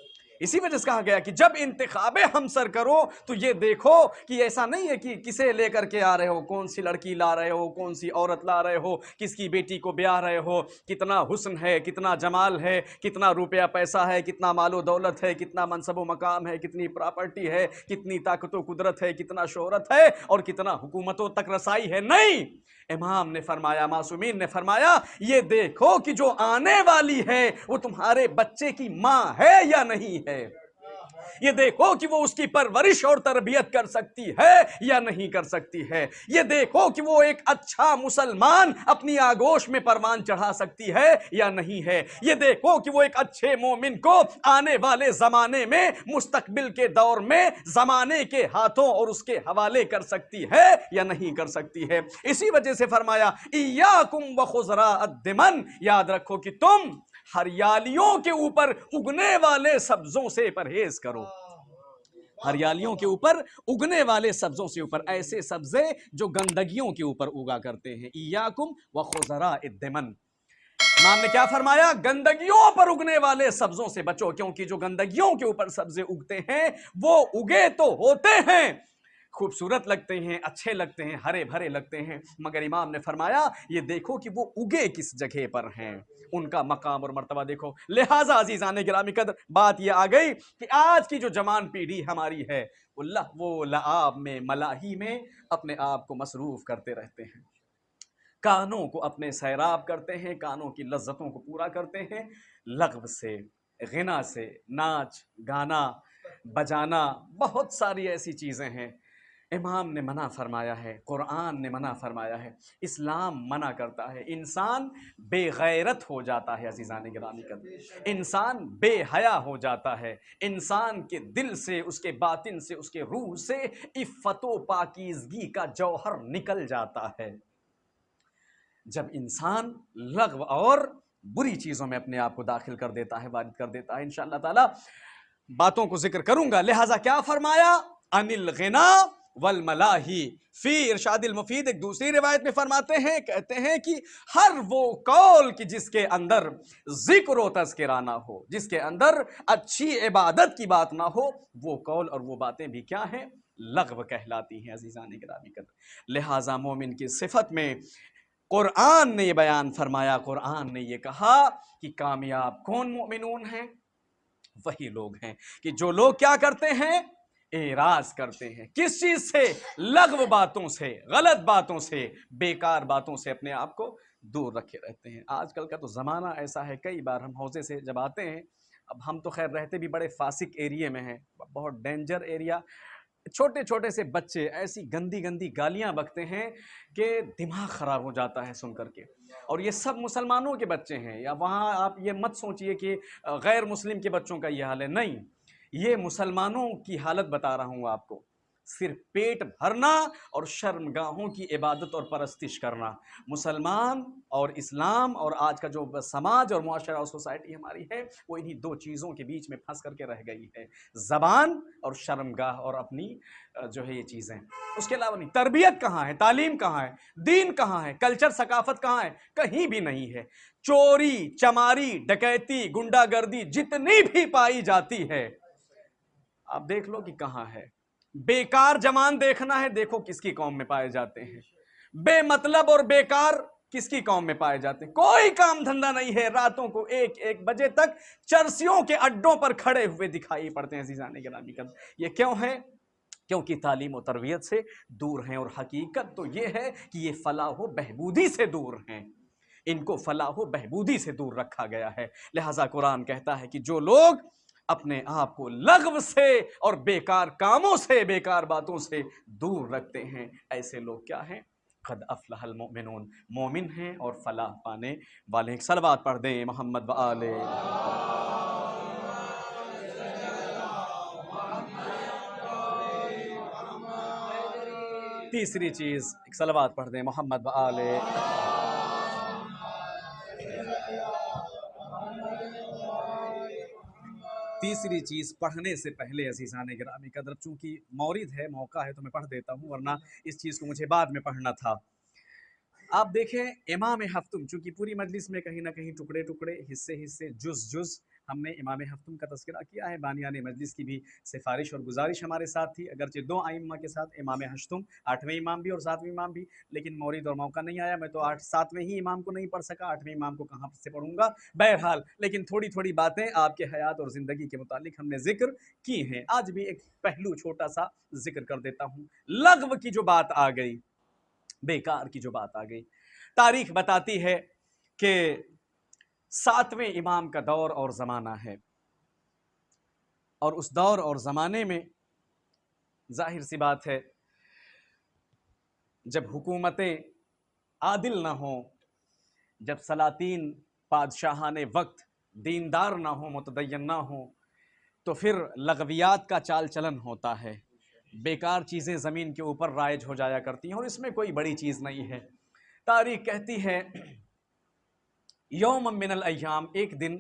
اسی وجہ سے کہا گیا کہ جب انتخاب ہمسر کرو تو یہ دیکھو کہ ایسا نہیں ہے کہ کسے لے کر کے آ رہے ہو، کون سی لڑکی لا رہے ہو، کون سی عورت لا رہے ہو، کس کی بیٹی کو بیاہ رہے ہو، کتنا حسن ہے، کتنا جمال ہے، کتنا روپیہ پیسہ ہے، کتنا مال و دولت ہے، کتنا منصب و مقام ہے، کتنی پراپرٹی ہے، کتنی طاقت و قدرت ہے، کتنا شہرت ہے اور کتنا حکومتوں تک رسائی ہے۔ نہیں، امام نے فرمایا، معصومین نے فرمایا، یہ دیکھو کہ جو آنے والی ہے وہ تمہارے بچے کی ماں ہے یا نہیں ہے، یہ دیکھو کہ وہ اس کی پرورش اور تربیت کر سکتی ہے یا نہیں کر سکتی ہے، یہ دیکھو کہ وہ ایک اچھا مسلمان اپنی آگوش میں پروان چڑھا سکتی ہے یا نہیں ہے، یہ دیکھو کہ وہ ایک اچھے مومن کو آنے والے زمانے میں، مستقبل کے دور میں زمانے کے ہاتھوں اور اس کے حوالے کر سکتی ہے یا نہیں کر سکتی ہے۔ اسی وجہ سے فرمایا ایاکم وخضراء الدمن، یاد رکھو کہ تم ہریالیوں کے اوپر اگنے والے سبزوں سے پرہیز کرو، ہریالیوں کے اوپر اگنے والے سبزوں سے اوپر، ایسے سبزے جو گندگیوں کے اوپر اگا کرتے ہیں۔ ایاکم وخضراء الدمن، امام نے کیا فرمایا؟ گندگیوں پر اگنے والے سبزوں سے بچو، کیونکہ جو گندگیوں کے اوپر سبزے اگتے ہیں وہ اگے تو ہوتے ہیں، خوبصورت لگتے ہیں، اچھے لگتے ہیں، ہرے بھرے لگتے ہیں، مگر امام نے فرمایا یہ دیکھو کہ وہ اگے کس جگہ پر ہیں، ان کا مقام اور مرتبہ دیکھو۔ لہٰذا عزیزان گرامی قدر، بات یہ آ گئی کہ آج کی جو جوان پیڑھی ہماری ہے وہ لہو و لعاب میں، ملاہی میں اپنے آپ کو مصروف کرتے رہتے ہیں، کانوں کو اپنے سیراب کرتے ہیں، کانوں کی لذتوں کو پورا کرتے ہیں لغو سے، غنا سے، ناچ گانا بجانا، بہت ساری ایسی چیزیں ہیں۔ امام نے منع فرمایا ہے، قرآن نے منع فرمایا ہے، اسلام منع کرتا ہے، انسان بے غیرت ہو جاتا ہے۔ عزیزان گرامی قدر، انسان بے حیا ہو جاتا ہے، انسان کے دل سے، اس کے باطن سے، اس کے روح سے عفت و پاکیزگی کا جوہر نکل جاتا ہے جب انسان لغو اور بری چیزوں میں اپنے آپ کو داخل کر دیتا ہے، وارد کر دیتا ہے۔ انشاءاللہ تعالی باتوں کو ذکر کروں گا، لہٰذا کیا فرمایا؟ ان الغنا والملاہی، فی ارشاد المفید ایک دوسری روایت میں فرماتے ہیں، کہتے ہیں کہ ہر وہ قول کہ جس کے اندر ذکر و تذکرہ نہ ہو، جس کے اندر اچھی عبادت کی بات نہ ہو، وہ قول اور وہ باتیں بھی کیا ہیں؟ لغو کہلاتی ہیں۔ عزیزان گرامی قدر، لہٰذا مومن کی صفت میں قرآن نے یہ بیان فرمایا، قرآن نے یہ کہا کہ کامیاب کون مومنون ہیں؟ وہی لوگ ہیں کہ جو لوگ کیا کرتے ہیں؟ اعراض کرتے ہیں، کس چیز سے؟ لغو باتوں سے، غلط باتوں سے، بیکار باتوں سے اپنے آپ کو دور رکھے رہتے ہیں۔ آج کل کا تو زمانہ ایسا ہے، کئی بار ہم حوضے سے جب آتے ہیں، اب ہم تو خیر رہتے بھی بڑے فاسق ایریے میں ہیں، بہت ڈینجر ایریا، چھوٹے چھوٹے سے بچے ایسی گندی گندی گالیاں بکتے ہیں کہ دماغ خراب ہو جاتا ہے سن کر کے، اور یہ سب مسلمانوں کے بچے ہیں، یا وہاں آپ یہ مت سوچئے کہ غیر مسلم کے بچوں کا یہ حال ہے، نہیں، یہ مسلمانوں کی حالت بتا رہا ہوں آپ کو۔ صرف پیٹ بھرنا اور شرمگاہوں کی عبادت اور پرستش کرنا۔ مسلمان اور اسلام اور آج کا جو سماج اور معاشرہ اور سوسائٹی ہماری ہے وہ انہی دو چیزوں کے بیچ میں پھنس کر کے رہ گئی ہے، زبان اور شرمگاہ اور اپنی جو ہے یہ چیزیں، اس کے علاوہ نہیں۔ تربیت کہاں ہے، تعلیم کہاں ہے، دین کہاں ہے، کلچر ثقافت کہاں ہے؟ کہیں بھی نہیں ہے۔ چوری چماری ڈکیتی غنڈہ گردی جتنی بھی پائی جاتی ہے آپ دیکھ لو کہ کہاں ہے۔ بیکار جوان دیکھنا ہے، دیکھو کس کی قوم میں پائے جاتے ہیں۔ بے مطلب اور بیکار کس کی قوم میں پائے جاتے ہیں؟ کوئی کام دھندہ نہیں ہے، راتوں کو 1-1 بجے تک چرسیوں کے اڈوں پر کھڑے ہوئے دکھائی پڑتے ہیں عزیزان گرامی قدر۔ یہ کیوں ہے؟ کیونکہ تعلیم و تربیت سے دور ہیں، اور حقیقت تو یہ ہے کہ یہ فلاح و بہبودی سے دور ہیں، ان کو فلاح و بہبودی سے دور رکھا گیا ہے۔ لہٰذا قرآن کہتا ہے کہ جو لوگ اپنے آپ کو لغو سے اور بیکار کاموں سے، بیکار باتوں سے دور رکھتے ہیں، ایسے لوگ کیا ہیں؟ قد افلح المؤمنون، مومن ہیں اور فلاح پانے والے ہیں۔ صلوات پڑھ دیں محمد و آلِ۔ تیسری چیز، ایک صلوات پڑھ دیں محمد و آلِ۔ تیسری چیز پڑھنے سے پہلے عزیزان گرامی قدر، چونکہ مورد ہے، موقع ہے تو میں پڑھ دیتا ہوں، ورنہ اس چیز کو مجھے بعد میں پڑھنا تھا۔ آپ دیکھیں امام ہفتم، چونکہ پوری مجلس میں کہیں نہ کہیں ٹکڑے ٹکڑے، حصے جز ہم نے امام ہفتم کا تذکرہ کیا ہے۔ بانیان مجلس کی بھی سفارش اور گزارش ہمارے ساتھ تھی، اگرچہ 2 ائمہ کے ساتھ امام ہشتم 8ویں امام بھی اور 7ویں امام بھی، لیکن مورد اور موقع نہیں آیا، میں تو 7ویں ہی امام کو نہیں پڑھ سکا، 8ویں امام کو کہاں سے پڑھوں گا۔ بہرحال لیکن تھوڑی باتیں آپ کے حیات اور زندگی کے متعلق ہم نے ذکر کی ہیں۔ آج بھی ایک پہلو چھوٹا سا ذکر کر دیتا ہوں۔ لغو کی جو بات آ گئی، بیکار کی جو بات آ گئی، تاریخ بتاتی ہے کہ 7ویں امام کا دور اور زمانہ ہے، اور اس دور اور زمانے میں ظاہر سی بات ہے جب حکومتیں عادل نہ ہوں، جب سلاطین بادشاہان وقت دیندار نہ ہوں، متدین نہ ہوں، تو پھر لغویات کا چال چلن ہوتا ہے، بیکار چیزیں زمین کے اوپر رائج ہو جایا کرتی ہیں، اور اس میں کوئی بڑی چیز نہیں ہے۔ تاریخ کہتی ہے یوم من الایام، ایک دن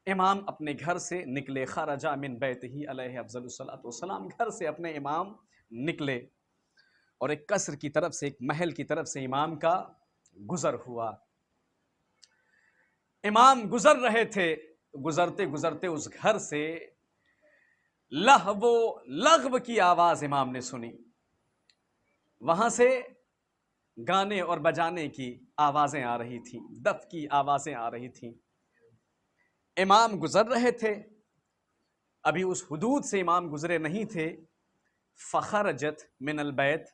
امام اپنے گھر سے نکلے، خرج من بیتہ علیہ افضل الصلاۃ والسلام، گھر سے اپنے امام نکلے، اور ایک قصر کی طرف سے، ایک محل کی طرف سے امام کا گزر ہوا۔ امام گزر رہے تھے، گزرتے گزرتے اس گھر سے لغو کی آواز امام نے سنی، وہاں سے گانے اور بجانے کی آوازیں آ رہی تھیں، دف کی آوازیں آ رہی تھیں۔ امام گزر رہے تھے، ابھی اس حدود سے امام گزرے نہیں تھے، فخرجت من البیت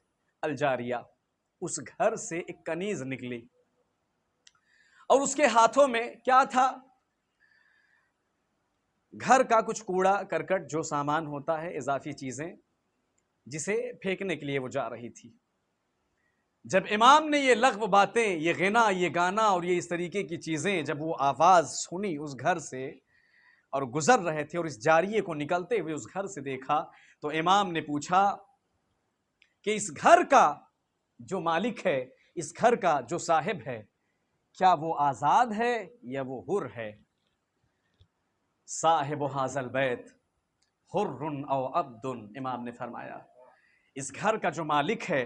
الجاریہ، اس گھر سے ایک کنیز نکلی، اور اس کے ہاتھوں میں کیا تھا؟ گھر کا کچھ کوڑا کرکٹ جو سامان ہوتا ہے، اضافی چیزیں، جسے پھینکنے کے لیے وہ جا رہی تھی۔ جب امام نے یہ لغو باتیں، یہ غنا، یہ گانا اور یہ اس طریقے کی چیزیں، جب وہ آواز سنی اس گھر سے اور گزر رہے تھے، اور اس جاریے کو نکلتے ہوئے اس گھر سے دیکھا، تو امام نے پوچھا کہ اس گھر کا جو مالک ہے، اس گھر کا جو صاحب ہے، کیا وہ آزاد ہے یا وہ حر ہے؟ صاحب ھذا البیت حر او عبد، امام نے فرمایا اس گھر کا جو مالک ہے،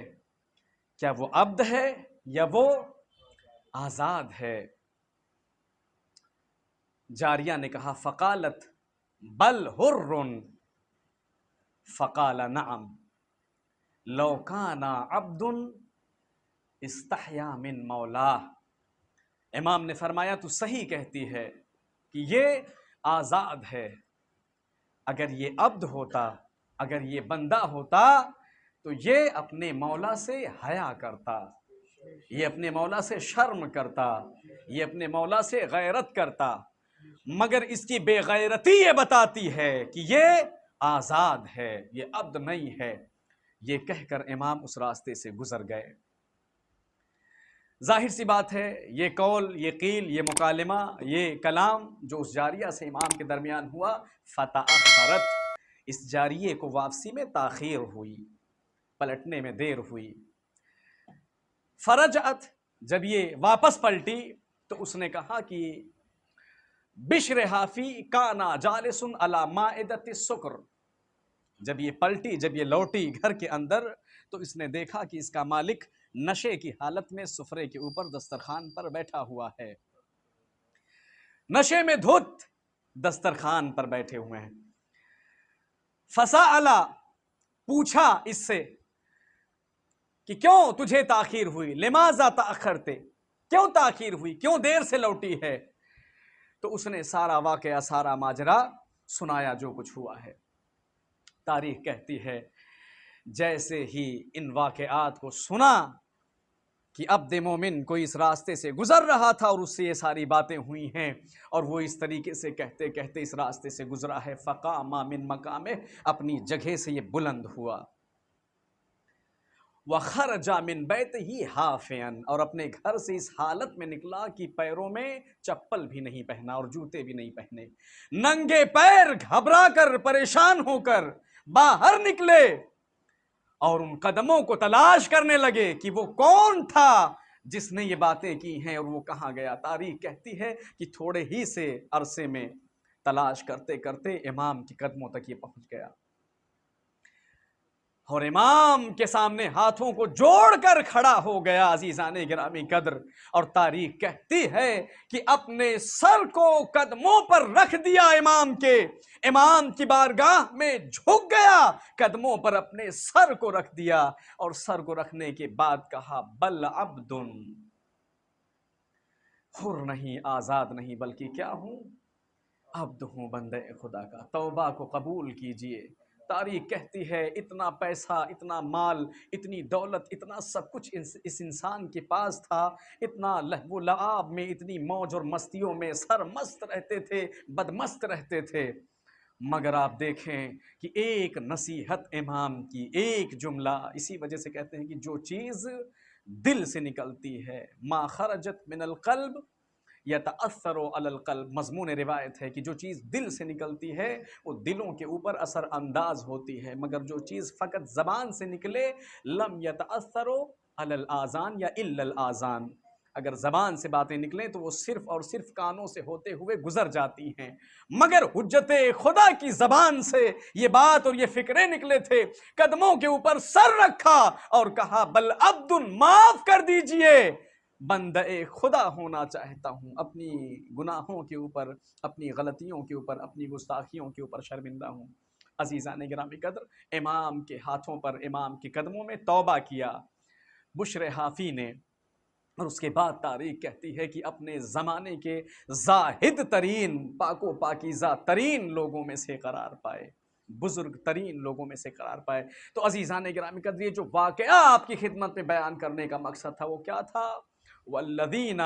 کیا وہ عبد ہے یا وہ آزاد ہے؟ جاریہ نے کہا فقالت بل حر، فقال نعم لو کان عبد استحیا من مولاہ، امام نے فرمایا تو صحیح کہتی ہے کہ یہ آزاد ہے، اگر یہ عبد ہوتا، اگر یہ بندہ ہوتا تو یہ اپنے مولا سے حیا کرتا، یہ اپنے مولا سے شرم کرتا، یہ اپنے مولا سے غیرت کرتا، مگر اس کی بے غیرتی یہ بتاتی ہے کہ یہ آزاد ہے، یہ عبد نہیں ہے۔ یہ کہہ کر امام اس راستے سے گزر گئے۔ ظاہر سی بات ہے یہ قول، یہ قیل، یہ مکالمہ، یہ کلام جو اس جاریہ سے امام کے درمیان ہوا، فتأخرت، اس جاریے کو واپسی میں تاخیر ہوئی، پلٹنے میں دیر ہوئی۔ فرجعت، جب یہ واپس پلٹی تو اس نے کہا کہ بشر حافی کانا جالس علی مائدۃ السکر، جب یہ پلٹی، جب یہ لوٹی گھر کے اندر تو اس نے دیکھا کہ اس کا مالک نشے کی حالت میں سفرے کے اوپر دسترخوان پر بیٹھا ہوا ہے، نشے میں دھت دسترخوان پر بیٹھے ہوئے ہیں۔ فسأل، پوچھا اس سے کہ کیوں تجھے تاخیر ہوئی، لماذا تأخرت، کیوں تاخیر ہوئی، کیوں دیر سے لوٹی ہے؟ تو اس نے سارا واقعہ، سارا ماجرا سنایا جو کچھ ہوا ہے۔ تاریخ کہتی ہے جیسے ہی ان واقعات کو سنا کہ عبد مومن کوئی اس راستے سے گزر رہا تھا اور اس سے یہ ساری باتیں ہوئی ہیں اور وہ اس طریقے سے کہتے کہتے اس راستے سے گزرا ہے، فقام من مقامہ، اپنی جگہ سے یہ بلند ہوا، وخرج من بیتہ حافیا، اور اپنے گھر سے اس حالت میں نکلا کہ پیروں میں چپل بھی نہیں پہنا اور جوتے بھی نہیں پہنے، ننگے پیر گھبرا کر پریشان ہو کر باہر نکلے اور ان قدموں کو تلاش کرنے لگے کہ وہ کون تھا جس نے یہ باتیں کی ہیں اور وہ کہاں گیا۔ تاریخ کہتی ہے کہ تھوڑے ہی سے عرصے میں تلاش کرتے کرتے امام کے قدموں تک یہ پہنچ گیا اور امام کے سامنے ہاتھوں کو جوڑ کر کھڑا ہو گیا۔ عزیزان گرامی قدر، اور تاریخ کہتی ہے کہ اپنے سر کو قدموں پر رکھ دیا امام کے، امام کی بارگاہ میں جھک گیا، قدموں پر اپنے سر کو رکھ دیا اور سر کو رکھنے کے بعد کہا بل عبد، حر نہیں، آزاد نہیں، بلکہ کیا ہوں، عبد ہوں، بندے خدا کا، توبہ کو قبول کیجئے۔ تاریخ کہتی ہے اتنا پیسہ، اتنا مال، اتنی دولت، اتنا سب کچھ اس انسان کے پاس تھا، اتنا لہو و لعاب میں، اتنی موج اور مستیوں میں سرمست رہتے تھے، بدمست رہتے تھے، مگر آپ دیکھیں کہ ایک نصیحت امام کی، ایک جملہ، اسی وجہ سے کہتے ہیں کہ جو چیز دل سے نکلتی ہے، ما خرجت من القلب یتأثر علی القلب، مضمون روایت ہے کہ جو چیز دل سے نکلتی ہے وہ دلوں کے اوپر اثر انداز ہوتی ہے، مگر جو چیز فقط زبان سے نکلے لم یتأثر علی الاذان یا الا الاذان، اگر زبان سے باتیں نکلیں تو وہ صرف اور صرف کانوں سے ہوتے ہوئے گزر جاتی ہیں، مگر حجت خدا کی زبان سے یہ بات اور یہ فکریں نکلے تھے، قدموں کے اوپر سر رکھا اور کہا بل عبد، معاف کر دیجئے، بندہ خدا ہونا چاہتا ہوں، اپنی گناہوں کے اوپر، اپنی غلطیوں کے اوپر، اپنی گستاخیوں کے اوپر شرمندہ ہوں۔ عزیزان گرامی قدر، امام کے ہاتھوں پر، امام کے قدموں میں توبہ کیا بشر حافی نے، اور اس کے بعد تاریخ کہتی ہے کہ اپنے زمانے کے زاہد ترین، پاک و پاکیزہ ترین لوگوں میں سے قرار پائے، بزرگ ترین لوگوں میں سے قرار پائے۔ تو عزیزان گرامی قدر، یہ جو واقعہ آپ کی خدمت میں بیان کرنے کا مقصد تھا وہ کیا تھا؟ والذین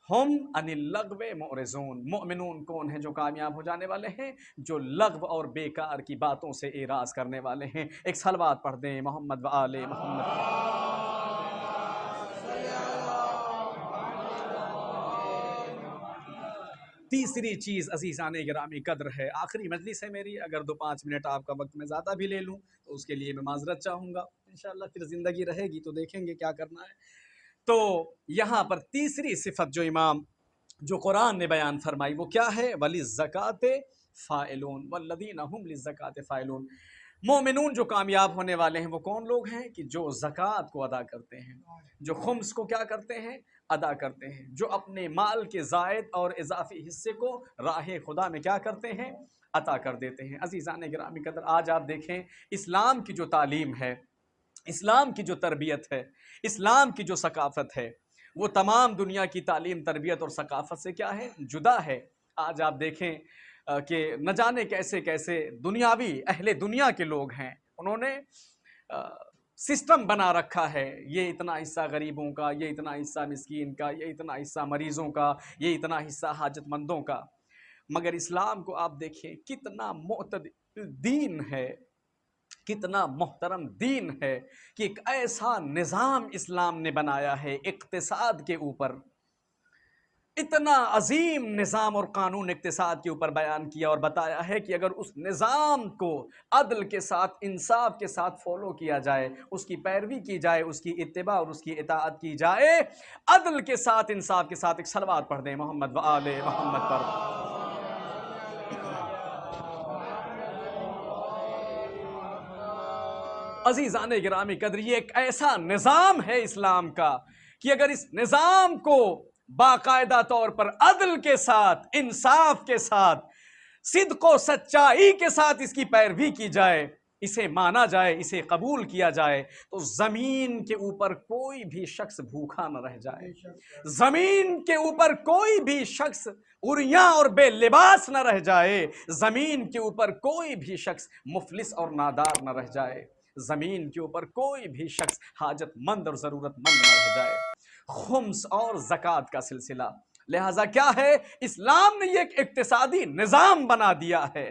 ہم عن اللغو معرضون، مؤمنون کون ہیں جو کامیاب ہو جانے والے ہیں؟ جو لغو اور بیکار کی باتوں سے اعراض کرنے والے ہیں۔ ایک صلوات پڑھ دیں محمد و آل محمد۔ تیسری چیز عزیزان گرامی قدر ہے، آخری مجلس ہے میری، اگر 2-5 منٹ آپ کا وقت میں زیادہ بھی لے لوں تو اس کے لیے میں معذرت چاہوں گا، انشاءاللہ پھر زندگی رہے گی تو دیکھیں گے کیا کرنا ہے۔ تو یہاں پر تیسری صفت جو امام، جو قرآن نے بیان فرمائی وہ کیا ہے؟ وَلِلزَّكَاةِ فَاعِلُونَ وَالَّذِينَ هُمْ لِلزَّكَاةِ فَاعِلُونَ، مومنون جو کامیاب ہونے والے ہیں وہ کون لوگ ہیں؟ کہ جو زکوٰۃ کو ادا کرتے ہیں، جو خمس کو کیا کرتے ہیں؟ ادا کرتے ہیں، جو اپنے مال کے زائد اور اضافی حصے کو راہ خدا میں کیا کرتے ہیں؟ عطا کر دیتے ہیں۔ عزیزان گرامی قدر، آج آپ دیکھیں اسلام کی جو تعلیم ہے، اسلام کی جو تربیت ہے، اسلام کی جو ثقافت ہے، وہ تمام دنیا کی تعلیم، تربیت اور ثقافت سے کیا ہے؟ جدا ہے۔ آج آپ دیکھیں کہ نہ جانے کیسے کیسے دنیاوی اہل دنیا کے لوگ ہیں، انہوں نے سسٹم بنا رکھا ہے، یہ اتنا حصہ غریبوں کا، یہ اتنا حصہ مسکین کا، یہ اتنا حصہ مریضوں کا، یہ اتنا حصہ حاجت مندوں کا، مگر اسلام کو آپ دیکھیں کتنا معتدل دین ہے، کتنا محترم دین ہے کہ ایک ایسا نظام اسلام نے بنایا ہے اقتصاد کے اوپر، اتنا عظیم نظام اور قانون اقتصاد کے اوپر بیان کیا اور بتایا ہے کہ اگر اس نظام کو عدل کے ساتھ انصاف کے ساتھ فالو کیا جائے، اس کی پیروی کی جائے، اس کی اتباع اور اس کی اطاعت کی جائے، عدل کے ساتھ انصاف کے ساتھ، ایک صلوات پڑھ دیں محمد و آل محمد پر۔ عزیزان گرامی قدر، یہ ایک ایسا نظام ہے اسلام کا کہ اگر اس نظام کو باقاعدہ طور پر عدل کے ساتھ، انصاف کے ساتھ، صدق و سچائی کے ساتھ اس کی پیروی کی جائے، اسے مانا جائے، اسے قبول کیا جائے، تو زمین کے اوپر کوئی بھی شخص بھوکا نہ رہ جائے، زمین کے اوپر کوئی بھی شخص عریاں اور بے لباس نہ رہ جائے، زمین کے اوپر کوئی بھی شخص مفلس اور نادار نہ رہ جائے، زمین کے اوپر کوئی بھی شخص حاجت مند اور ضرورت مند نہ رہ جائے۔ خمس اور زکوٰۃ کا سلسلہ، لہذا کیا ہے، اسلام نے یہ ایک اقتصادی نظام بنا دیا ہے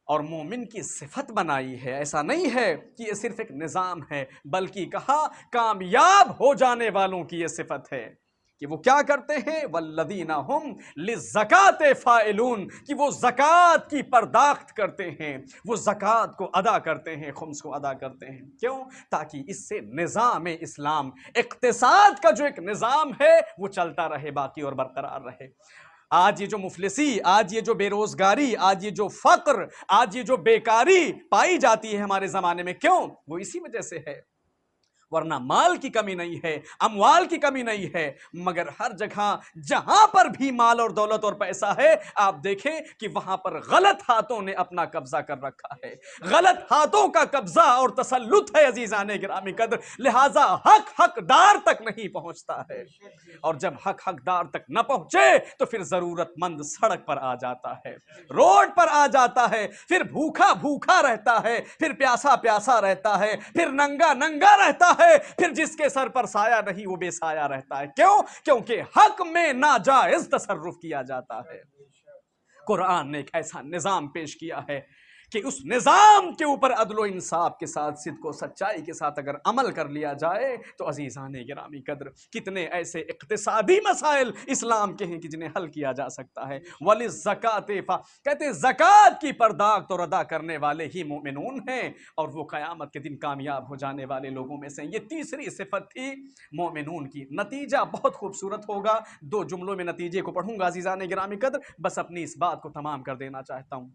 اور مومن کی صفت بنائی ہے۔ ایسا نہیں ہے کہ یہ صرف ایک نظام ہے، بلکہ کہا کامیاب ہو جانے والوں کی یہ صفت ہے کہ وہ کیا کرتے ہیں، والذین ہم للزکاۃ فاعلون، کہ وہ زکوٰۃ کی پرداخت کرتے ہیں، وہ زکوٰۃ کو ادا کرتے ہیں، خمس کو ادا کرتے ہیں۔ کیوں؟ تاکہ اس سے نظام اسلام، اقتصاد کا جو ایک نظام ہے وہ چلتا رہے، باقی اور برقرار رہے۔ آج یہ جو مفلسی، آج یہ جو بے روزگاری، آج یہ جو فقر، آج یہ جو بیکاری پائی جاتی ہے ہمارے زمانے میں، کیوں؟ وہ اسی وجہ سے ہے، ورنہ مال کی کمی نہیں ہے، اموال کی کمی نہیں ہے، مگر ہر جگہ جہاں پر بھی مال اور دولت اور پیسہ ہے، آپ دیکھیں کہ وہاں پر غلط ہاتھوں نے اپنا قبضہ کر رکھا ہے، غلط ہاتھوں کا قبضہ اور تسلط ہے عزیزان گرامی قدر، لہٰذا حق حقدار تک نہیں پہنچتا ہے، اور جب حق حقدار تک نہ پہنچے تو پھر ضرورت مند سڑک پر آ جاتا ہے، روڈ پر آ جاتا ہے، پھر بھوکا بھوکا رہتا ہے، پھر پیاسا پیاسا رہتا ہے، پھر ننگا ننگا رہتا ہے، پھر جس کے سر پر سایہ نہیں وہ بے سایہ رہتا ہے۔ کیوں؟ کیونکہ حق میں ناجائز تصرف کیا جاتا ہے۔ قرآن نے ایک ایسا نظام پیش کیا ہے کہ اس نظام کے اوپر عدل و انصاف کے ساتھ، صدق و سچائی کے ساتھ اگر عمل کر لیا جائے تو عزیزان گرامی قدر کتنے ایسے اقتصادی مسائل اسلام کے ہیں کہ جنہیں حل کیا جا سکتا ہے۔ وَلِلزَّكَاةِ، کہتے ہیں زکوٰۃ کی پرداخت اور ادا کرنے والے ہی مومنون ہیں، اور وہ قیامت کے دن کامیاب ہو جانے والے لوگوں میں سے۔ یہ تیسری صفت تھی مومنون کی۔ نتیجہ بہت خوبصورت ہوگا، 2 جملوں میں نتیجے کو پڑھوں گا عزیزان گرامی قدر، بس اپنی اس بات کو تمام کر دینا چاہتا ہوں۔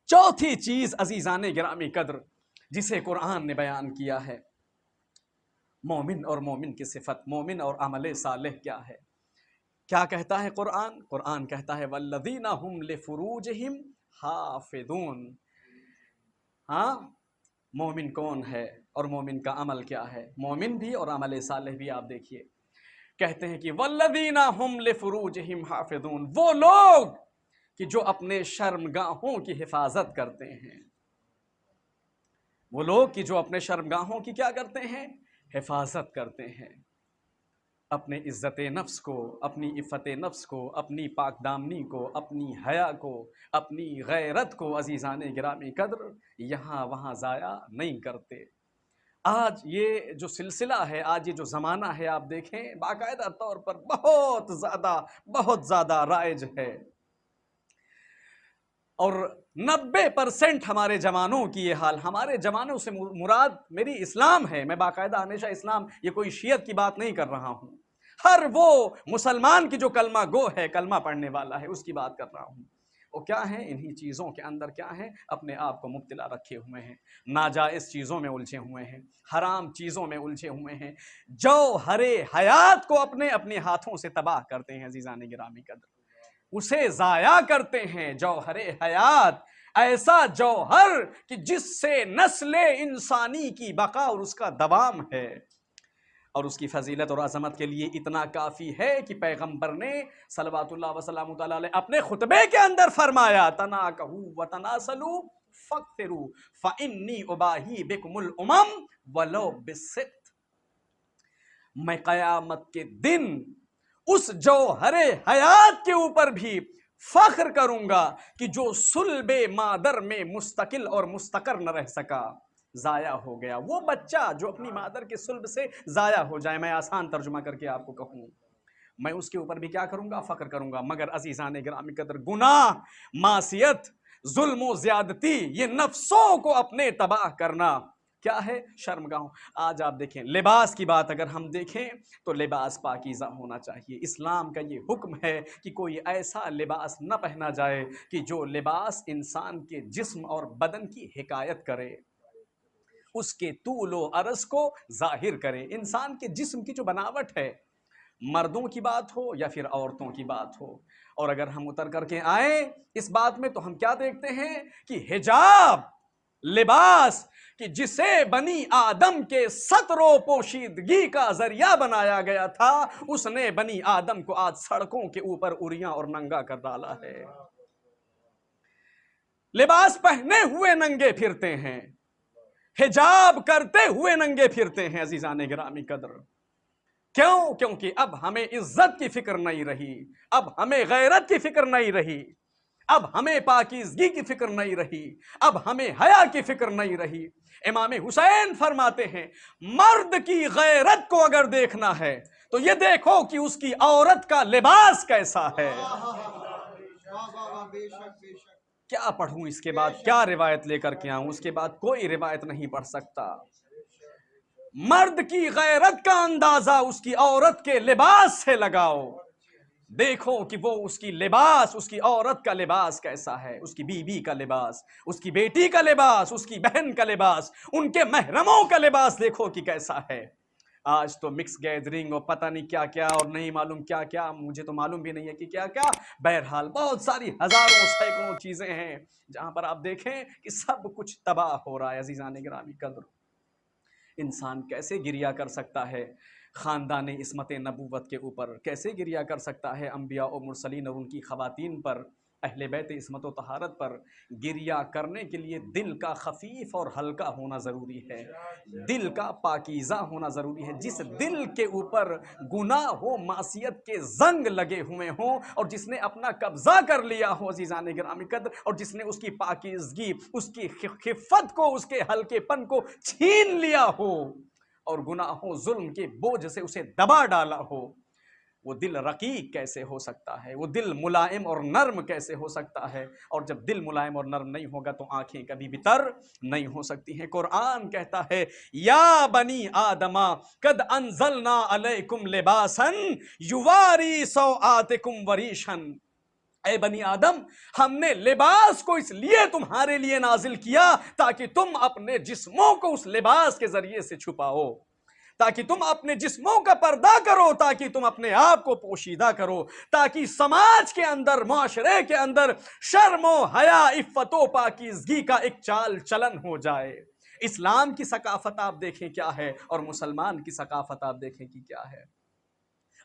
چوتھی چیز عزیزان گرامی قدر جسے قرآن نے بیان کیا ہے، مومن اور مومن کی صفت، مومن اور عمل صالح کیا ہے؟ کیا کہتا ہے قرآن؟ قرآن کہتا ہے والذین ہم لفروجہم حافظون۔ ہاں، مومن کون ہے اور مومن کا عمل کیا ہے؟ مومن بھی اور عمل صالح بھی آپ دیکھیے، کہتے ہیں کہ والذین ہم لفروجہم حافظون، وہ لوگ کہ جو اپنے شرمگاہوں کی حفاظت کرتے ہیں، وہ لوگ کہ جو اپنے شرمگاہوں کی کیا کرتے ہیں؟ حفاظت کرتے ہیں، اپنے عزت نفس کو، اپنی عفت نفس کو، اپنی پاک دامنی کو، اپنی حیا کو، اپنی غیرت کو عزیزان گرامی قدر یہاں وہاں ضائع نہیں کرتے۔ آج یہ جو سلسلہ ہے، آج یہ جو زمانہ ہے، آپ دیکھیں باقاعدہ طور پر بہت زیادہ رائج ہے، اور 90% ہمارے جوانوں کی یہ حال۔ ہمارے جوانوں سے مراد میری اسلام ہے، میں باقاعدہ ہمیشہ اسلام، یہ کوئی شیعت کی بات نہیں کر رہا ہوں، ہر وہ مسلمان کی جو کلمہ گو ہے، کلمہ پڑھنے والا ہے، اس کی بات کر رہا ہوں۔ وہ کیا ہیں؟ انہی چیزوں کے اندر کیا ہیں؟ اپنے آپ کو مبتلا رکھے ہوئے ہیں، ناجائز چیزوں میں الجھے ہوئے ہیں، حرام چیزوں میں الجھے ہوئے ہیں، جوہر حیات کو اپنے ہاتھوں سے تباہ کرتے ہیں عزیزان گرامی قدر، اسے ضائع کرتے ہیں۔ جوہر حیات، ایسا جوہر کہ جس سے نسل انسانی کی بقا اور اس کا دوام ہے، اور اس کی فضیلت اور عظمت کے لیے اتنا کافی ہے کہ پیغمبر نے صلوات اللہ وسلام تعالیٰ علیہ اپنے خطبے کے اندر فرمایا تناکحوا وتناسلوا فاکثروا فانی اباہی بکم الامم ولو بالسقط، میں قیامت کے دن اس جوہر حیات کے اوپر بھی فخر کروں گا کہ جو صلب مادر میں مستقل اور مستقر نہ رہ سکا، ضائع ہو گیا۔ وہ بچہ جو اپنی مادر کے صلب سے ضائع ہو جائے، میں آسان ترجمہ کر کے آپ کو کہوں، میں اس کے اوپر بھی کیا کروں گا؟ فخر کروں گا۔ مگر عزیزان گرامی قدر، گناہ، معصیت، ظلم و زیادتی، یہ نفسوں کو اپنے تباہ کرنا کیا ہے؟ شرمگاہوں۔ آج آپ دیکھیں لباس کی بات اگر ہم دیکھیں تو لباس پاکیزہ ہونا چاہیے۔ اسلام کا یہ حکم ہے کہ کوئی ایسا لباس نہ پہنا جائے کہ جو لباس انسان کے جسم اور بدن کی حکایت کرے، اس کے طول و عرض کو ظاہر کرے۔ انسان کے جسم کی جو بناوٹ ہے، مردوں کی بات ہو یا پھر عورتوں کی بات ہو، اور اگر ہم اتر کر کے آئیں اس بات میں تو ہم کیا دیکھتے ہیں کہ حجاب، لباس کہ جسے بنی آدم کے ستر و پوشیدگی کا ذریعہ بنایا گیا تھا، اس نے بنی آدم کو آج سڑکوں کے اوپر عریاں اور ننگا کر ڈالا ہے۔ لباس پہنے ہوئے ننگے پھرتے ہیں، حجاب کرتے ہوئے ننگے پھرتے ہیں عزیزان گرامی قدر۔ کیوں؟ کیونکہ اب ہمیں عزت کی فکر نہیں رہی، اب ہمیں غیرت کی فکر نہیں رہی، اب ہمیں پاکیزگی کی فکر نہیں رہی، اب ہمیں حیا کی فکر نہیں رہی۔ امام حسین فرماتے ہیں مرد کی غیرت کو اگر دیکھنا ہے تو یہ دیکھو کہ اس کی عورت کا لباس کیسا ہے۔ کیا پڑھوں اس کے بعد؟ کیا روایت لے کر کے آؤں؟ اس کے بعد کوئی روایت نہیں پڑھ سکتا۔ مرد کی غیرت کا اندازہ اس کی عورت کے لباس سے لگاؤ، دیکھو کہ وہ اس کی لباس، اس کی عورت کا لباس کیسا ہے، اس کی بیوی کا لباس، اس کی بیٹی کا لباس، اس کی بہن کا لباس، ان کے محرموں کا لباس دیکھو کہ کیسا ہے۔ آج تو مکس گیدرنگ اور پتہ نہیں کیا کیا اور نہیں معلوم کیا کیا، مجھے تو معلوم بھی نہیں ہے کہ کیا کیا، بہرحال بہت ساری ہزاروں سینکڑوں چیزیں ہیں جہاں پر آپ دیکھیں کہ سب کچھ تباہ ہو رہا ہے عزیزان گرامی قدر۔ انسان کیسے گریہ کر سکتا ہے خاندان عصمت نبوت کے اوپر؟ کیسے گریہ کر سکتا ہے انبیاء و مرسلین اور ان کی خواتین پر، اہل بیت عصمت و طہارت پر؟ گریہ کرنے کے لیے دل کا خفیف اور ہلکا ہونا ضروری ہے، دل کا پاکیزہ ہونا ضروری ہے۔ جس دل کے اوپر گناہ ہو، معصیت کے زنگ لگے ہوئے ہوں، اور جس نے اپنا قبضہ کر لیا ہو عزیزان گرامی قدر، اور جس نے اس کی پاکیزگی، اس کی خفت کو، اس کے ہلکے پن کو چھین لیا ہو اور گناہوں ظلم کے بوجھ سے اسے دبا ڈالا ہو، وہ دل رقیق کیسے ہو سکتا ہے؟ وہ دل ملائم اور نرم کیسے ہو سکتا ہے؟ اور جب دل ملائم اور نرم نہیں ہوگا تو آنکھیں کبھی بھی تر نہیں ہو سکتی ہیں۔ قرآن کہتا ہے یا بنی آدم قد انزلنا علیکم لباسا یواری سوآتکم وریشا، اے بنی آدم ہم نے لباس کو اس لیے تمہارے لیے نازل کیا تاکہ تم اپنے جسموں کو اس لباس کے ذریعے سے چھپاؤ، تاکہ تم اپنے جسموں کا پردہ کرو، تاکہ تم اپنے آپ کو پوشیدہ کرو، تاکہ سماج کے اندر، معاشرے کے اندر شرم و حیا، عفت و پاکیزگی کا ایک چال چلن ہو جائے۔ اسلام کی ثقافت آپ دیکھیں کیا ہے اور مسلمان کی ثقافت آپ دیکھیں کہ کیا ہے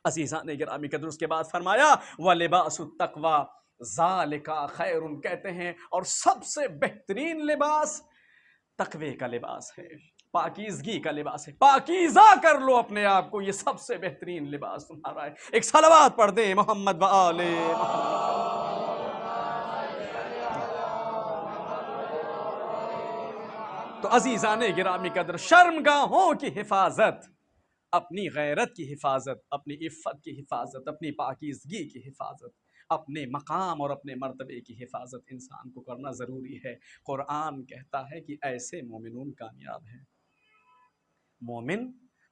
عزیزان گرامی قدر۔ اس کے بعد فرمایا وَلِبَاسُ التَّقْوَىٰ ذَلِكَ خَيْرٌ، کہتے ہیں اور سب سے بہترین لباس تقوی کا لباس ہے، پاکیزگی کا لباس ہے۔ پاکیزہ کر لو اپنے آپ کو، یہ سب سے بہترین لباس تمہارا ہے۔ ایک صلوات پڑھ دیں محمد و آل محمد۔ تو عزیزان گرامی قدر، شرمگاہوں کی حفاظت، اپنی غیرت کی حفاظت، اپنی عفت کی حفاظت، اپنی پاکیزگی کی حفاظت، اپنے مقام اور اپنے مرتبے کی حفاظت انسان کو کرنا ضروری ہے۔ قرآن کہتا ہے کہ ایسے مومنون کامیاب ہیں۔ مومن،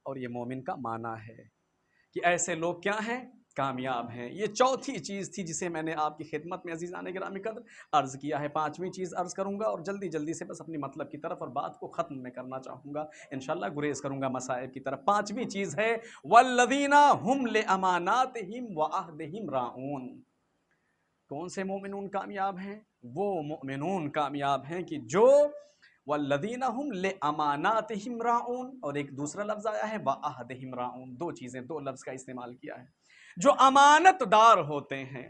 اور یہ مومن کا معنی ہے کہ ایسے لوگ کیا ہیں؟ کامیاب ہیں۔ یہ چوتھی چیز تھی جسے میں نے آپ کی خدمت میں عزیزان گرامی قدر عرض کیا ہے۔ پانچویں چیز عرض کروں گا اور جلدی جلدی سے بس اپنی مطلب کی طرف اور بات کو ختم میں کرنا چاہوں گا، انشاءاللہ گریز کروں گا مسائل کی طرف۔ پانچویں چیز ہے والذین ہم لاماناتہم وعہدہم راعون۔ کون سے مومنون کامیاب ہیں؟ وہ مومنون کامیاب ہیں کہ جو والذین ہم لاماناتہم راعون، اور ایک دوسرا لفظ آیا ہے وعہدہم راعون۔ دو چیزیں، دو لفظ کا استعمال کیا ہے۔ جو امانت دار ہوتے ہیں،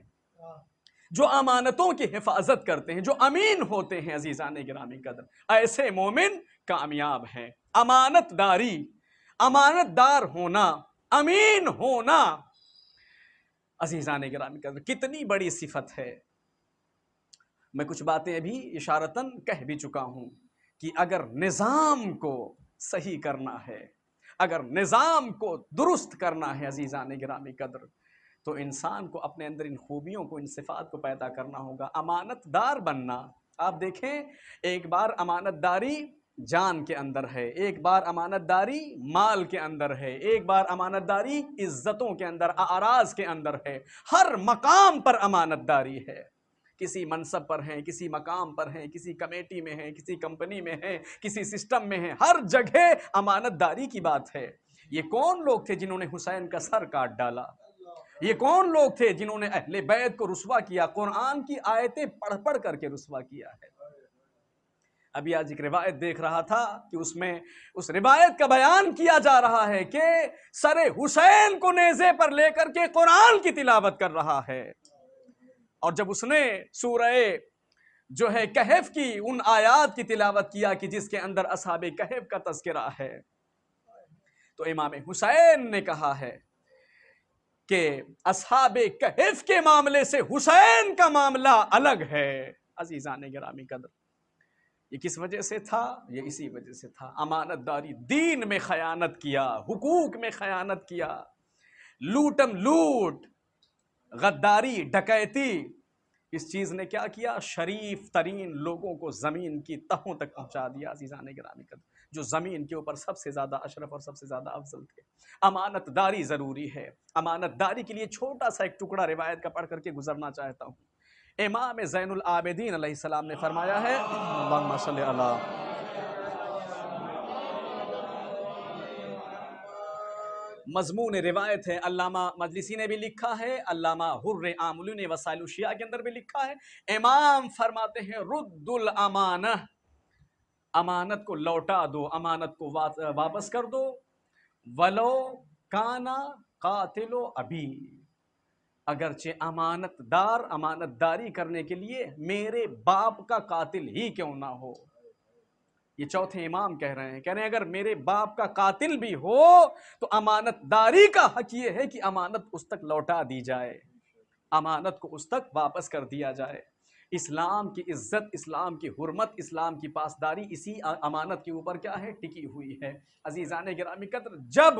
جو امانتوں کی حفاظت کرتے ہیں، جو امین ہوتے ہیں عزیزان گرامی قدر، ایسے مومن کامیاب ہیں۔ امانت داری، امانت دار ہونا، امین ہونا عزیزان گرامی قدر کتنی بڑی صفت ہے۔ میں کچھ باتیں ابھی اشارتاً کہہ بھی چکا ہوں کہ اگر نظام کو صحیح کرنا ہے، اگر نظام کو درست کرنا ہے عزیزان گرامی قدر، تو انسان کو اپنے اندر ان خوبیوں کو، ان صفات کو پیدا کرنا ہوگا۔ امانت دار بننا، آپ دیکھیں ایک بار امانت داری جان کے اندر ہے، ایک بار امانت داری مال کے اندر ہے، ایک بار امانت داری عزتوں کے اندر، اعراض کے اندر ہے، ہر مقام پر امانت داری ہے۔ کسی منصب پر ہیں، کسی مقام پر ہیں، کسی کمیٹی میں ہیں، کسی کمپنی میں ہیں، کسی سسٹم میں ہیں، ہر جگہ امانت داری کی بات ہے۔ یہ کون لوگ تھے جنہوں نے حسین کا سر کاٹ ڈالا؟ یہ کون لوگ تھے جنہوں نے اہل بیت کو رسوا کیا، قرآن کی آیتیں پڑھ پڑھ کر کے رسوا کیا ہے؟ ابھی آج ایک روایت دیکھ رہا تھا کہ اس میں اس روایت کا بیان کیا جا رہا ہے کہ سر حسین کو نیزے پر لے کر کے قرآن کی تلاوت کر رہا ہے، اور جب اس نے سورہ جو ہے کہف کی ان آیات کی تلاوت کیا کہ جس کے اندر اصحاب کہف کا تذکرہ ہے، تو امام حسین نے کہا ہے کہ اصحاب کہف کے معاملے سے حسین کا معاملہ الگ ہے۔ عزیزان گرامی قدر، یہ کس وجہ سے تھا؟ یہ اسی وجہ سے تھا، امانت داری، دین میں خیانت کیا، حقوق میں خیانت کیا، لوٹم لوٹ، غداری، ڈکیتی، اس چیز نے کیا کیا؟ شریف ترین لوگوں کو زمین کی تہوں تک پہنچا دیا۔ عزیزان گرامی قدر، جو زمین کے اوپر سب سے زیادہ اشرف اور سب سے زیادہ افضل تھے۔ امانت داری ضروری ہے۔ امانت داری کے لیے چھوٹا سا ایک ٹکڑا روایت کا پڑھ کر کے گزرنا چاہتا ہوں۔ امام زین العابدین علیہ السلام نے فرمایا ہے، اللہم صلی اللہ، مضمون روایت ہے، علامہ مجلسی نے بھی لکھا ہے، علامہ حر آملی نے وسائل الشیعہ کے اندر بھی لکھا ہے، امام فرماتے ہیں رد الامانہ، امانت کو لوٹا دو، امانت کو واپس کر دو، ولو کانا قاتل ابی، اگرچہ امانت دار امانت داری کرنے کے لیے میرے باپ کا قاتل ہی کیوں نہ ہو۔ یہ چوتھے امام کہہ رہے ہیں، اگر میرے باپ کا قاتل بھی ہو تو امانت داری کا حق یہ ہے کہ امانت اس تک لوٹا دی جائے، امانت کو اس تک واپس کر دیا جائے۔ اسلام کی عزت، اسلام کی حرمت، اسلام کی پاسداری اسی امانت کے اوپر کیا ہے؟ ٹکی ہوئی ہے۔ عزیزان گرامی قدر، جب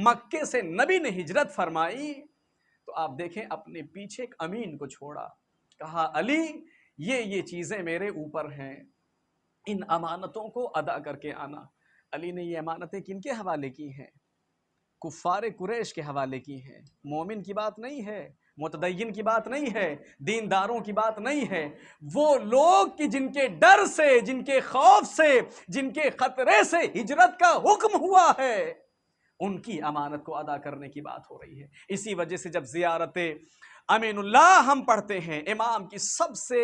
مکے سے نبی نے ہجرت فرمائی تو آپ دیکھیں اپنے پیچھے ایک امین کو چھوڑا، کہا علی یہ چیزیں میرے اوپر ہیں، ان امانتوں کو ادا کر کے آنا۔ علی نے یہ امانتیں کن کے حوالے کی ہیں؟ کفار قریش کے حوالے کی ہیں۔ مومن کی بات نہیں ہے، متدین کی بات نہیں ہے، دینداروں کی بات نہیں ہے، وہ لوگ کہ جن کے ڈر سے، جن کے خوف سے، جن کے خطرے سے ہجرت کا حکم ہوا ہے، ان کی امانت کو ادا کرنے کی بات ہو رہی ہے۔ اسی وجہ سے جب زیارت امین اللہ ہم پڑھتے ہیں، امام کی سب سے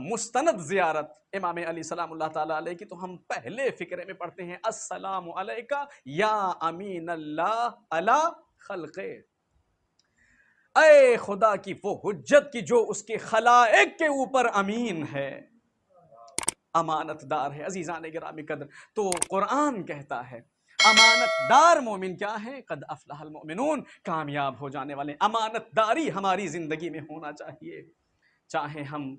مستند زیارت امام علی سلام اللہ تعالیٰ علیہ کی، تو ہم پہلے فقرے میں پڑھتے ہیں السلام علیکہ یا امین اللہ علی خلقے، اے خدا کی وہ حجت کی جو اس کے خلائق کے اوپر امین ہے، امانت دار ہے۔ عزیزان گرامی قدر، تو قرآن کہتا ہے امانت دار مومن کیا ہے؟ قد افلح المؤمنون، کامیاب ہو جانے والے۔ امانت داری ہماری زندگی میں ہونا چاہیے، چاہے ہم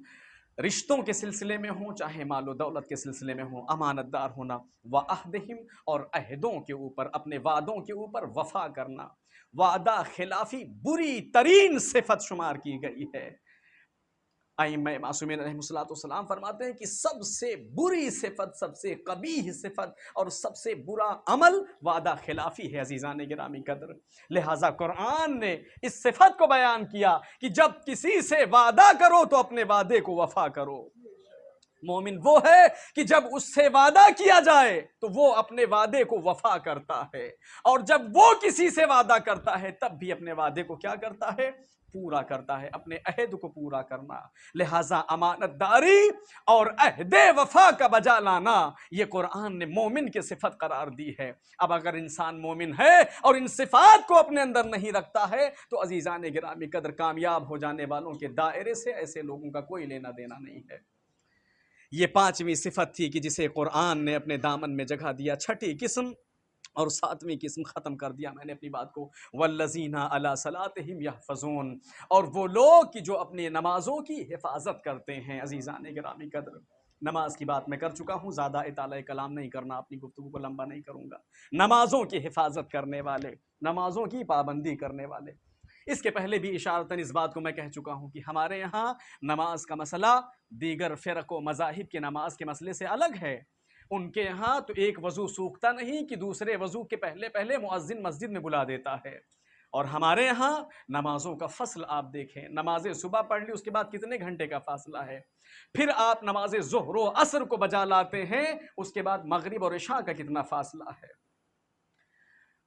رشتوں کے سلسلے میں ہوں، چاہے مال و دولت کے سلسلے میں ہوں، امانت دار ہونا۔ وعہدہم، اور عہدوں کے اوپر، اپنے وعدوں کے اوپر وفا کرنا۔ وعدہ خلافی بری ترین صفت شمار کی گئی ہے۔ ائمہ معصومین علیہ السلام فرماتے ہیں کہ سب سے بری صفت، سب سے قبیح صفت اور سب سے برا عمل وعدہ خلافی ہے۔ عزیزان گرامی قدر، لہٰذا قرآن نے اس صفت کو بیان کیا کہ جب کسی سے وعدہ کرو تو اپنے وعدے کو وفا کرو۔ مومن وہ ہے کہ جب اس سے وعدہ کیا جائے تو وہ اپنے وعدے کو وفا کرتا ہے، اور جب وہ کسی سے وعدہ کرتا ہے تب بھی اپنے وعدے کو کیا کرتا ہے؟ پورا کرتا ہے، اپنے عہد کو پورا کرنا۔ لہٰذا امانت داری اور عہد وفا کا بجا لانا یہ قرآن نے مومن کی صفت قرار دی ہے۔ اب اگر انسان مومن ہے اور ان صفات کو اپنے اندر نہیں رکھتا ہے تو عزیزان گرامی قدر، کامیاب ہو جانے والوں کے دائرے سے ایسے لوگوں کا کوئی لینا دینا نہیں ہے۔ یہ پانچویں صفت تھی کہ جسے قرآن نے اپنے دامن میں جگہ دیا۔ چھٹی قسم اور ساتویں قسم ختم کر دیا میں نے اپنی بات کو، والذین علی صلاتہم یحفظون، اور وہ لوگ کہ جو اپنی نمازوں کی حفاظت کرتے ہیں۔ عزیزان گرامی قدر، نماز کی بات میں کر چکا ہوں، زیادہ اطالہ کلام نہیں کرنا، اپنی گفتگو کو لمبا نہیں کروں گا۔ نمازوں کی حفاظت کرنے والے، نمازوں کی پابندی کرنے والے، اس کے پہلے بھی اشارتاً اس بات کو میں کہہ چکا ہوں کہ ہمارے یہاں نماز کا مسئلہ دیگر فرق و مذاہب کے نماز کے مسئلے سے الگ ہے۔ ان کے یہاں تو ایک وضو سوکھتا نہیں کہ دوسرے وضو کے پہلے پہلے مؤذن مسجد میں بلا دیتا ہے، اور ہمارے یہاں نمازوں کا فصل آپ دیکھیں، نماز صبح پڑھ لی اس کے بعد کتنے گھنٹے کا فاصلہ ہے، پھر آپ نماز ظہر و عصر کو بجا لاتے ہیں، اس کے بعد مغرب اور عشاء کا کتنا فاصلہ ہے۔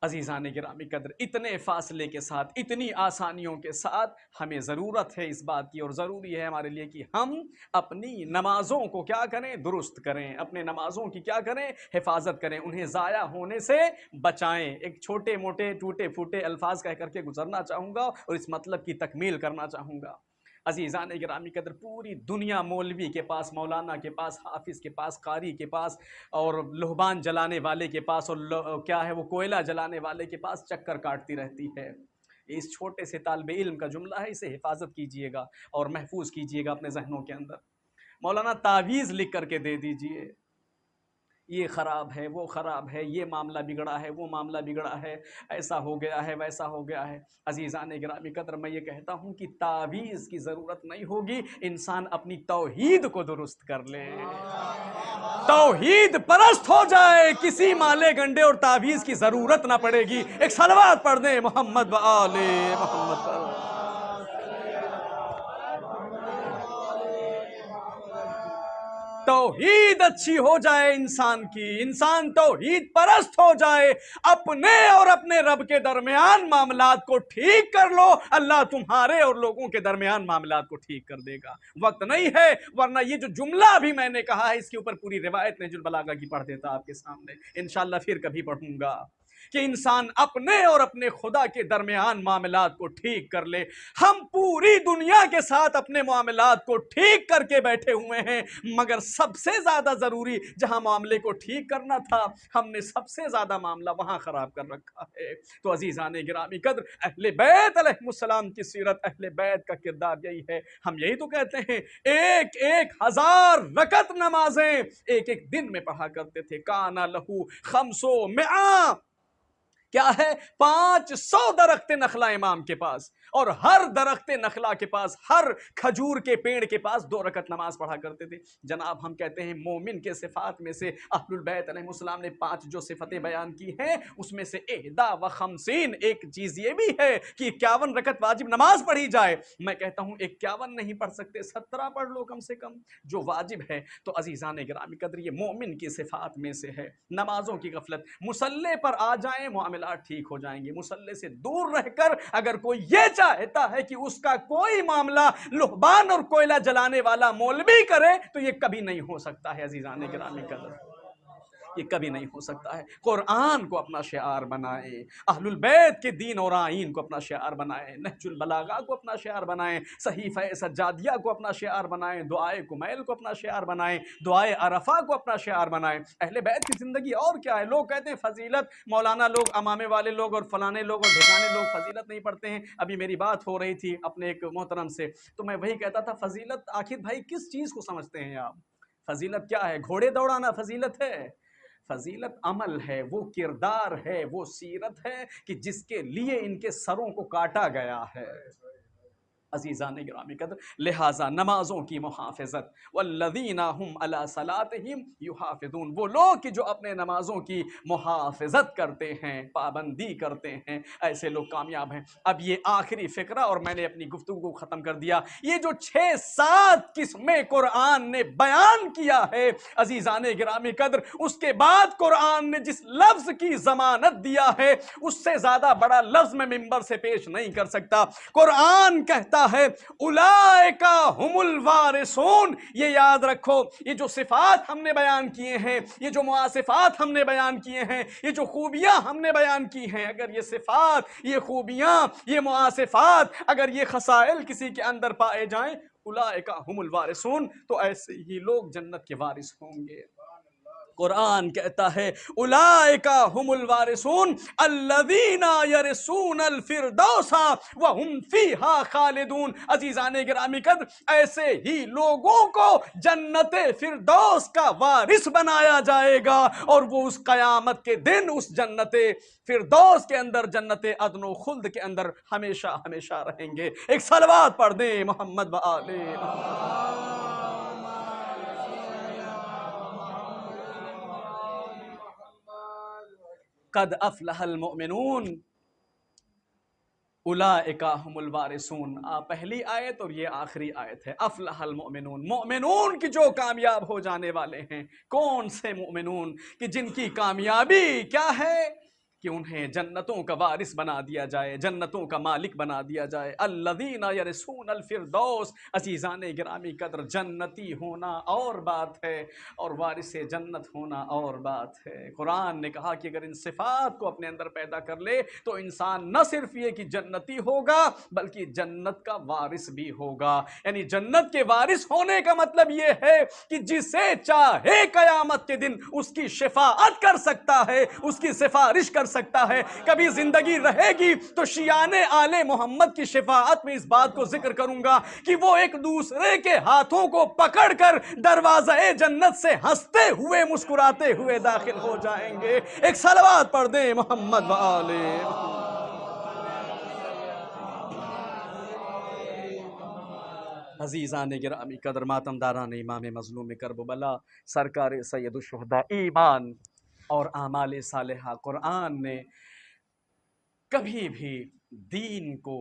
عزیزان گرامی قدر، اتنے فاصلے کے ساتھ، اتنی آسانیوں کے ساتھ ہمیں ضرورت ہے اس بات کی، اور ضروری ہے ہمارے لیے کہ ہم اپنی نمازوں کو کیا کریں، درست کریں، اپنے نمازوں کی کیا کریں، حفاظت کریں، انہیں ضائع ہونے سے بچائیں۔ ایک چھوٹے موٹے ٹوٹے پھوٹے الفاظ کہہ کر کے گزرنا چاہوں گا اور اس مطلب کی تکمیل کرنا چاہوں گا۔ عزیزان گرامی قدر، پوری دنیا مولوی کے پاس، مولانا کے پاس، حافظ کے پاس، قاری کے پاس، اور لہبان جلانے والے کے پاس، اور کیا ہے وہ کوئلہ جلانے والے کے پاس چکر کاٹتی رہتی ہے۔ اس چھوٹے سے طالب علم کا جملہ ہے، اسے حفاظت کیجئے گا اور محفوظ کیجئے گا اپنے ذہنوں کے اندر۔ مولانا تعویذ لکھ کر کے دے دیجئے، یہ خراب ہے، وہ خراب ہے، یہ معاملہ بگڑا ہے، وہ معاملہ بگڑا ہے، ایسا ہو گیا ہے، ویسا ہو گیا ہے۔ عزیزان گرامی قدر، میں یہ کہتا ہوں کہ تعویذ کی ضرورت نہیں ہوگی، انسان اپنی توحید کو درست کر لے، توحید پرست ہو جائے، کسی مالے گنڈے اور تعویذ کی ضرورت نہ پڑے گی۔ ایک صلوات پڑھ دیں محمد و آل محمد پر۔ توحید اچھی ہو جائے انسان کی، انسان توحید پرست ہو جائے، اپنے اور اپنے رب کے درمیان معاملات کو ٹھیک کر لو، اللہ تمہارے اور لوگوں کے درمیان معاملات کو ٹھیک کر دے گا۔ وقت نہیں ہے، ورنہ یہ جو جملہ بھی میں نے کہا ہے اس کے اوپر پوری روایت نہج البلاغہ کی پڑھ دیتا آپ کے سامنے، انشاءاللہ پھر کبھی پڑھوں گا، کہ انسان اپنے اور اپنے خدا کے درمیان معاملات کو ٹھیک کر لے۔ ہم پوری دنیا کے ساتھ اپنے معاملات کو ٹھیک کر کے بیٹھے ہوئے ہیں، مگر سب سے زیادہ ضروری جہاں معاملے کو ٹھیک کرنا تھا، ہم نے سب سے زیادہ معاملہ وہاں خراب کر رکھا ہے۔ تو عزیزان گرامی قدر، اہل بیت علیہ السلام کی سیرت، اہل بیت کا کردار یہی ہے۔ ہم یہی تو کہتے ہیں، ایک ایک 1000 رکعت نمازیں ایک ایک دن میں پڑھا کرتے تھے۔ کانا لہو 500 کیا ہے، 500 درخت نخلا امام کے پاس، اور ہر درخت نخلا کے پاس، ہر کھجور کے پیڑ کے پاس 2 رکعت نماز پڑھا کرتے تھے۔ جناب ہم کہتے ہیں مومن کے صفات میں سے اہل البیت علیہ السلام نے 5 جو صفتیں بیان کی ہیں، اس میں سے 51 ایک چیز یہ بھی ہے کہ 51 رکعت واجب نماز پڑھی جائے۔ میں کہتا ہوں 51 نہیں پڑھ سکتے، 17 پڑھ لو کم سے کم، جو واجب ہے۔ تو عزیزان گرامی قدر، یہ مومن کی صفات میں سے ہے۔ نمازوں کی غفلت، مصلی پر آ جائیں معاملات ٹھیک ہو جائیں گے۔ مصلی سے دور رہ کر اگر کوئی یہ چاہتا ہے کہ اس کا کوئی معاملہ لہبان اور کوئلہ جلانے والا مولوی کرے، تو یہ کبھی نہیں ہو سکتا ہے عزیزان گرامی قدر، یہ کبھی نہیں ہو سکتا ہے۔ قرآن کو اپنا شعار بنائے، اہل البیت کے دین اور آئین کو اپنا شعار بنائے، نہج البلاغہ کو اپنا شعار بنائیں، صحیفہ سجادیہ کو اپنا شعار بنائیں، دعائے کمیل کو اپنا شعار بنائیں، دعائے عرفہ کو اپنا شعار بنائیں۔ اہل بیت کی زندگی اور کیا ہے؟ لوگ کہتے ہیں فضیلت، مولانا لوگ، امامے والے لوگ اور فلانے لوگ اور ڈھکانے لوگ فضیلت نہیں پڑھتے ہیں۔ ابھی میری بات ہو رہی تھی اپنے ایک محترم سے، تو میں وہی کہتا تھا، فضیلت آخر بھائی کس چیز کو سمجھتے ہیں آپ؟ فضیلت کیا ہے؟ گھوڑے دوڑانا فضیلت ہے؟ فضیلت عمل ہے، وہ کردار ہے، وہ سیرت ہے کہ جس کے لیے ان کے سروں کو کاٹا گیا ہے۔ عزیزان گرامی قدر، لہٰذا نمازوں کی محافظت، والذین هم علی صلاتهم یحافظون، وہ لوگ کہ جو اپنے نمازوں کی محافظت کرتے ہیں، پابندی کرتے ہیں، ایسے لوگ کامیاب ہیں۔ اب یہ آخری فقرہ اور میں نے اپنی گفتگو کو ختم کر دیا۔ یہ جو 6-7 قسمیں قرآن نے بیان کیا ہے عزیزان گرامی قدر، اس کے بعد قرآن نے جس لفظ کی ضمانت دیا ہے، اس سے زیادہ بڑا لفظ میں ممبر سے پیش نہیں کر سکتا۔ قرآن کہتا ہے اولئک هم الوارثون، یہ یاد رکھو، یہ جو صفات ہم نے بیان کیے ہیں، یہ جو مواصفات ہم نے بیان کیے ہیں، یہ جو خوبیاں ہم نے بیان کی ہیں، اگر یہ صفات، یہ خوبیاں، یہ مواصفات، اگر یہ خصائل کسی کے اندر پائے جائیں، اولئک هم الوارثون، تو ایسے ہی لوگ جنت کے وارث ہوں گے۔ قرآن کہتا ہے اولئک هم الوارثون الذین یرثون الفردوس وهم فیہا خالدون۔ عزیزان گرامی قدر، ایسے ہی لوگوں کو جنت فردوس کا وارث بنایا جائے گا، اور وہ اس قیامت کے دن اس جنت فردوس کے اندر، جنت عدن و خلد کے اندر ہمیشہ ہمیشہ رہیں گے۔ ایک صلوات پڑھ دیں محمد و آل محمد۔ قد افلح المؤمنون اولئک هم الوارثون۔ پہلی آیت اور یہ آخری آیت ہے، افلح المؤمنون، مؤمنون کی جو کامیاب ہو جانے والے ہیں۔ کون سے مؤمنون کہ جن کی کامیابی کیا ہے کہ انہیں جنتوں کا وارث بنا دیا جائے، جنتوں کا مالک بنا دیا جائے۔ الذین یرثون الفردوس۔ عزیزان گرامی قدر، جنتی ہونا اور بات ہے اور وارث جنت ہونا اور بات ہے۔ قرآن نے کہا کہ اگر ان صفات کو اپنے اندر پیدا کر لے تو انسان نہ صرف یہ کہ جنتی ہوگا بلکہ جنت کا وارث بھی ہوگا۔ یعنی جنت کے وارث ہونے کا مطلب یہ ہے کہ جسے چاہے قیامت کے دن اس کی شفاعت کر سکتا ہے، اس کی سفارش کر سکتا ہے۔ کبھی زندگی رہے گی تو شیعان آل محمد کی شفاعت میں اس بات کو ذکر کروں گا کہ وہ ایک دوسرے کے ہاتھوں کو پکڑ کر دروازہ جنت سے ہنستے ہوئے مسکراتے ہوئے داخل ہو جائیں گے۔ ایک صلوات پڑھ دیں محمد و آل محمد۔ عزیزان گرامی قدر، ماتم داران امام مظلوم کرب و بلا، سرکار سید الشہداء، ایمان اور اعمال صالحہ، قرآن نے کبھی بھی دین کو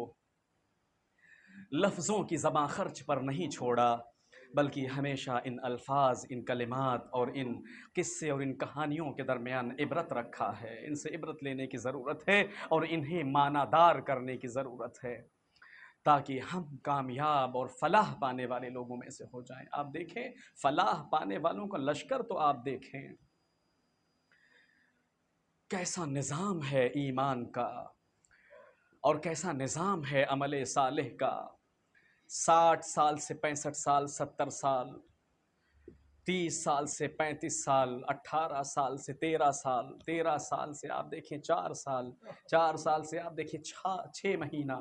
لفظوں کی زباں خرچ پر نہیں چھوڑا، بلکہ ہمیشہ ان الفاظ، ان کلمات اور ان قصے اور ان کہانیوں کے درمیان عبرت رکھا ہے۔ ان سے عبرت لینے کی ضرورت ہے اور انہیں معنی دار کرنے کی ضرورت ہے تاکہ ہم کامیاب اور فلاح پانے والے لوگوں میں سے ہو جائیں۔ آپ دیکھیں فلاح پانے والوں کا لشکر تو آپ دیکھیں کیسا نظام ہے ایمان کا اور کیسا نظام ہے عمل صالح کا۔ 60 سال سے 65 سال، 70 سال، 30 سال سے 35 سال، 18 سال سے 13 سال، 13 سال سے آپ دیکھیں 4 سال، 4 سال سے آپ دیکھیں 6 مہینہ،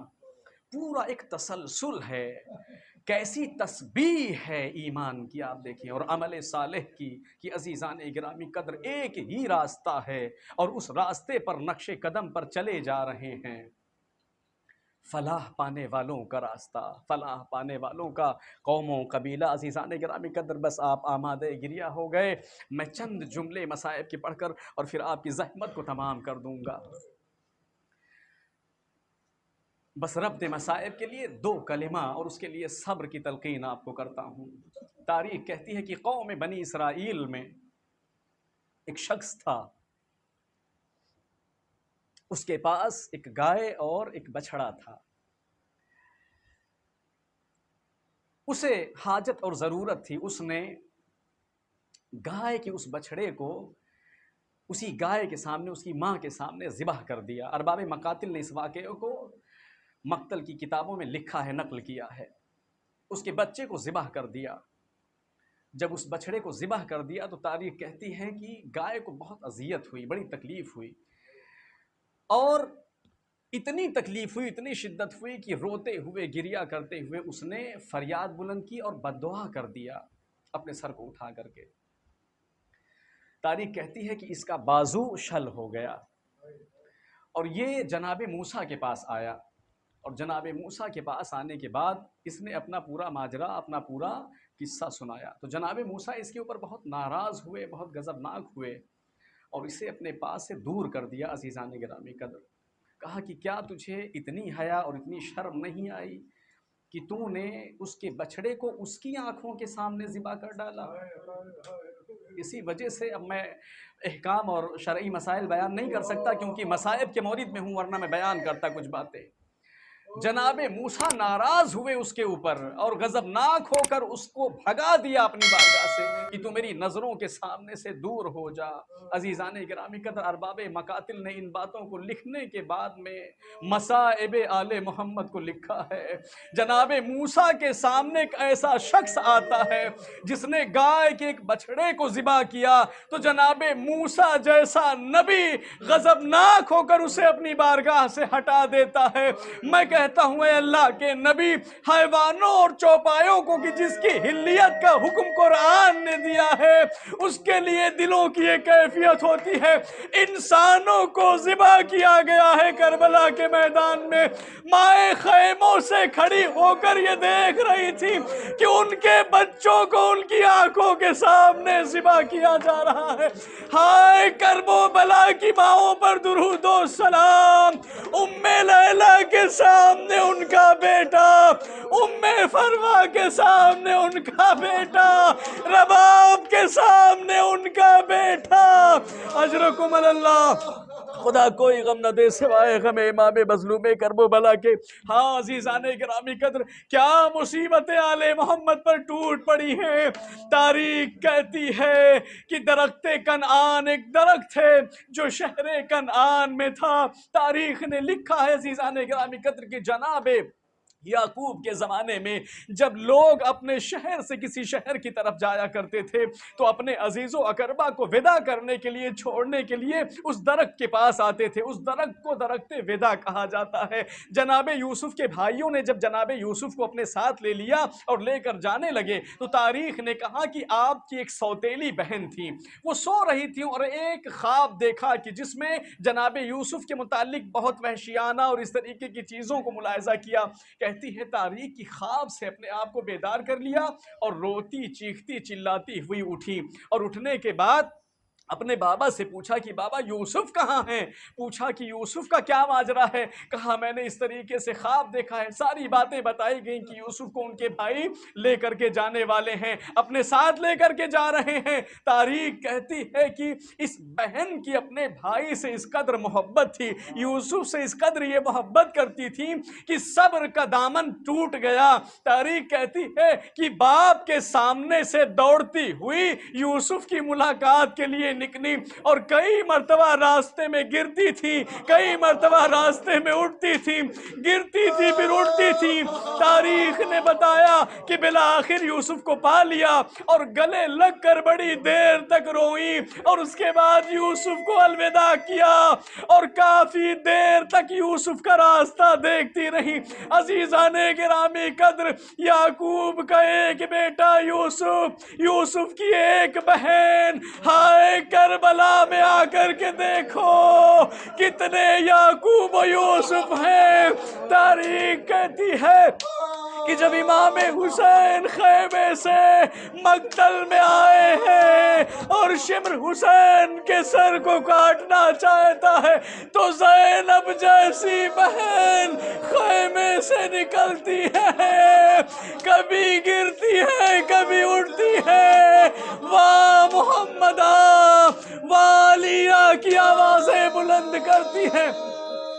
پورا ایک تسلسل ہے۔ کیسی تسبیح ہے ایمان کی آپ دیکھیں، اور عمل صالح کی کہ عزیزان گرامی قدر ایک ہی راستہ ہے اور اس راستے پر نقش قدم پر چلے جا رہے ہیں۔ فلاح پانے والوں کا راستہ، فلاح پانے والوں کا قوم و قبیلہ۔ عزیزان گرامی قدر بس آپ آمادہ گریہ ہو گئے، میں چند جملے مصائب کی پڑھ کر اور پھر آپ کی زحمت کو تمام کر دوں گا۔ بس ربط مصائب کے لیے 2 کلمہ اور اس کے لیے صبر کی تلقین آپ کو کرتا ہوں۔ تاریخ کہتی ہے کہ قوم بنی اسرائیل میں ایک شخص تھا، اس کے پاس ایک گائے اور ایک بچھڑا تھا۔ اسے حاجت اور ضرورت تھی، اس نے گائے کے اس بچھڑے کو اسی گائے کے سامنے، اس کی ماں کے سامنے ذبح کر دیا۔ ارباب مقاتل نے اس واقعے کو مقتل کی کتابوں میں لکھا ہے، نقل کیا ہے۔ اس کے بچے کو ذبح کر دیا۔ جب اس بچڑے کو ذبح کر دیا تو تاریخ کہتی ہے کہ گائے کو بہت اذیت ہوئی، بڑی تکلیف ہوئی، اور اتنی تکلیف ہوئی، اتنی شدت ہوئی کہ روتے ہوئے، گریہ کرتے ہوئے اس نے فریاد بلند کی اور بددعا کر دیا اپنے سر کو اٹھا کر کے۔ تاریخ کہتی ہے کہ اس کا بازو شل ہو گیا اور یہ جناب موسیٰ کے پاس آیا، اور جناب موسیٰ کے پاس آنے کے بعد اس نے اپنا پورا ماجرا، اپنا پورا قصہ سنایا۔ تو جناب موسیٰ اس کے اوپر بہت ناراض ہوئے، بہت غضبناک ہوئے اور اسے اپنے پاس سے دور کر دیا۔ عزیزان گرامی قدر، کہا کہ کیا تجھے اتنی حیا اور اتنی شرم نہیں آئی کہ تو نے اس کے بچڑے کو اس کی آنکھوں کے سامنے ذبح کر ڈالا؟ اسی وجہ سے اب میں احکام اور شرعی مسائل بیان نہیں کر سکتا کیونکہ مصائب کے مورد میں ہوں، ورنہ میں بیان کرتا کچھ باتیں۔ جناب موسیٰ ناراض ہوئے اس کے اوپر اور غضبناک ہو کر اس کو بھگا دیا اپنی بارگاہ سے کہ تو میری نظروں کے سامنے سے دور ہو جا۔ عزیزان گرامی قدر، ارباب مقاتل نے ان باتوں کو لکھنے کے بعد میں مصائب آل محمد کو لکھا ہے۔ جناب موسیٰ کے سامنے ایک ایسا شخص آتا ہے جس نے گائے کے ایک بچڑے کو ذبح کیا، تو جناب موسیٰ جیسا نبی غضبناک ہو کر اسے اپنی بارگاہ سے ہٹا دیتا ہے۔ میں کہتا ہوں اے اللہ کے نبی، حیوانوں اور چوپایوں کو کہ جس کی حلیت کا حکم قرآن نے دیا ہے اس کے لیے دلوں کی ایک کیفیت ہوتی ہے۔ انسانوں کو ذبح کیا گیا ہے کربلا کے میدان میں، مائیں خیموں سے کھڑی ہو کر یہ دیکھ رہی تھی کہ ان کے بچوں کو ان کی آنکھوں کے سامنے ذبح کیا جا رہا ہے۔ ہائے کرب و بلا کی ماؤں پر درود و سلام، ام لیلہ کے سامنے ان کا بیٹا، ام فروا کے سامنے ان کا بیٹا، رباب کے سامنے ان کا بیٹا۔ اجرکم اللہ، خدا کوئی غم نہ دے سوائے غم امام مظلوم کرب و بلا کے۔ ہاں عزیزان گرامی قدر، کیا مصیبتیں آل محمد پر ٹوٹ پڑی ہیں۔ تاریخ کہتی ہے کہ درخت کنعان ایک درخت ہے جو شہر کنعان میں تھا۔ تاریخ نے لکھا ہے عزیزان گرامی قدر کہ جناب یعقوب کے زمانے میں جب لوگ اپنے شہر سے کسی شہر کی طرف جایا کرتے تھے تو اپنے عزیز و اقربا کو وداع کرنے کے لیے، چھوڑنے کے لیے اس درخت کے پاس آتے تھے۔ اس درخت کو درخت وداع کہا جاتا ہے۔ جناب یوسف کے بھائیوں نے جب جناب یوسف کو اپنے ساتھ لے لیا اور لے کر جانے لگے تو تاریخ نے کہا کہ آپ کی ایک سوتیلی بہن تھی، وہ سو رہی تھی اور ایک خواب دیکھا کہ جس میں جناب یوسف کے متعلق بہت وحشیانہ اور اس طریقے کی چیزوں کو ملاحظہ کیا۔ کہتی ہے تاریخ کی خواب سے اپنے آپ کو بیدار کر لیا اور روتی چیختی چلاتی ہوئی اٹھی، اور اٹھنے کے بعد اپنے بابا سے پوچھا کہ بابا یوسف کہاں ہیں؟ پوچھا کہ یوسف کا کیا ماجرا ہے؟ کہا میں نے اس طریقے سے خواب دیکھا ہے۔ ساری باتیں بتائی گئیں کہ یوسف کو ان کے بھائی لے کر کے جانے والے ہیں، اپنے ساتھ لے کر کے جا رہے ہیں۔ تاریخ کہتی ہے کہ اس بہن کی اپنے بھائی سے اس قدر محبت تھی، یوسف سے اس قدر یہ محبت کرتی تھی کہ صبر کا دامن ٹوٹ گیا۔ تاریخ کہتی ہے کہ باپ کے سامنے سے دوڑتی ہوئی یوسف کی ملاقات کے لیے نکلی اور کئی مرتبہ راستے میں گرتی تھی، کئی مرتبہ راستے میں اٹھتی تھی، گرتی تھی پھر اٹھتی تھی۔ تاریخ نے بتایا کہ بالآخر یوسف کو پا لیا اور گلے لگ کر بڑی دیر تک روئی اور اس کے بعد یوسف کو الوداع کیا اور کافی دیر تک یوسف کا راستہ دیکھتی رہی۔ عزیزان گرامی قدر، یعقوب کا ایک بیٹا یوسف، یوسف کی ایک بہن، ہائے کربلا میں آ کر کے دیکھو کتنے یعقوب و یوسف ہیں۔ تاریخ کہتی ہے کہ جب امام حسین خیمے سے مقتل میں آئے ہیں اور شمر حسین کے سر کو کاٹنا چاہتا ہے تو زینب جیسی بہن خیمے سے نکلتی ہے، کبھی گرتی ہے کبھی اٹھتی ہے، واہ محمدہ، واہ علیہ کی آوازیں بلند کرتی ہے۔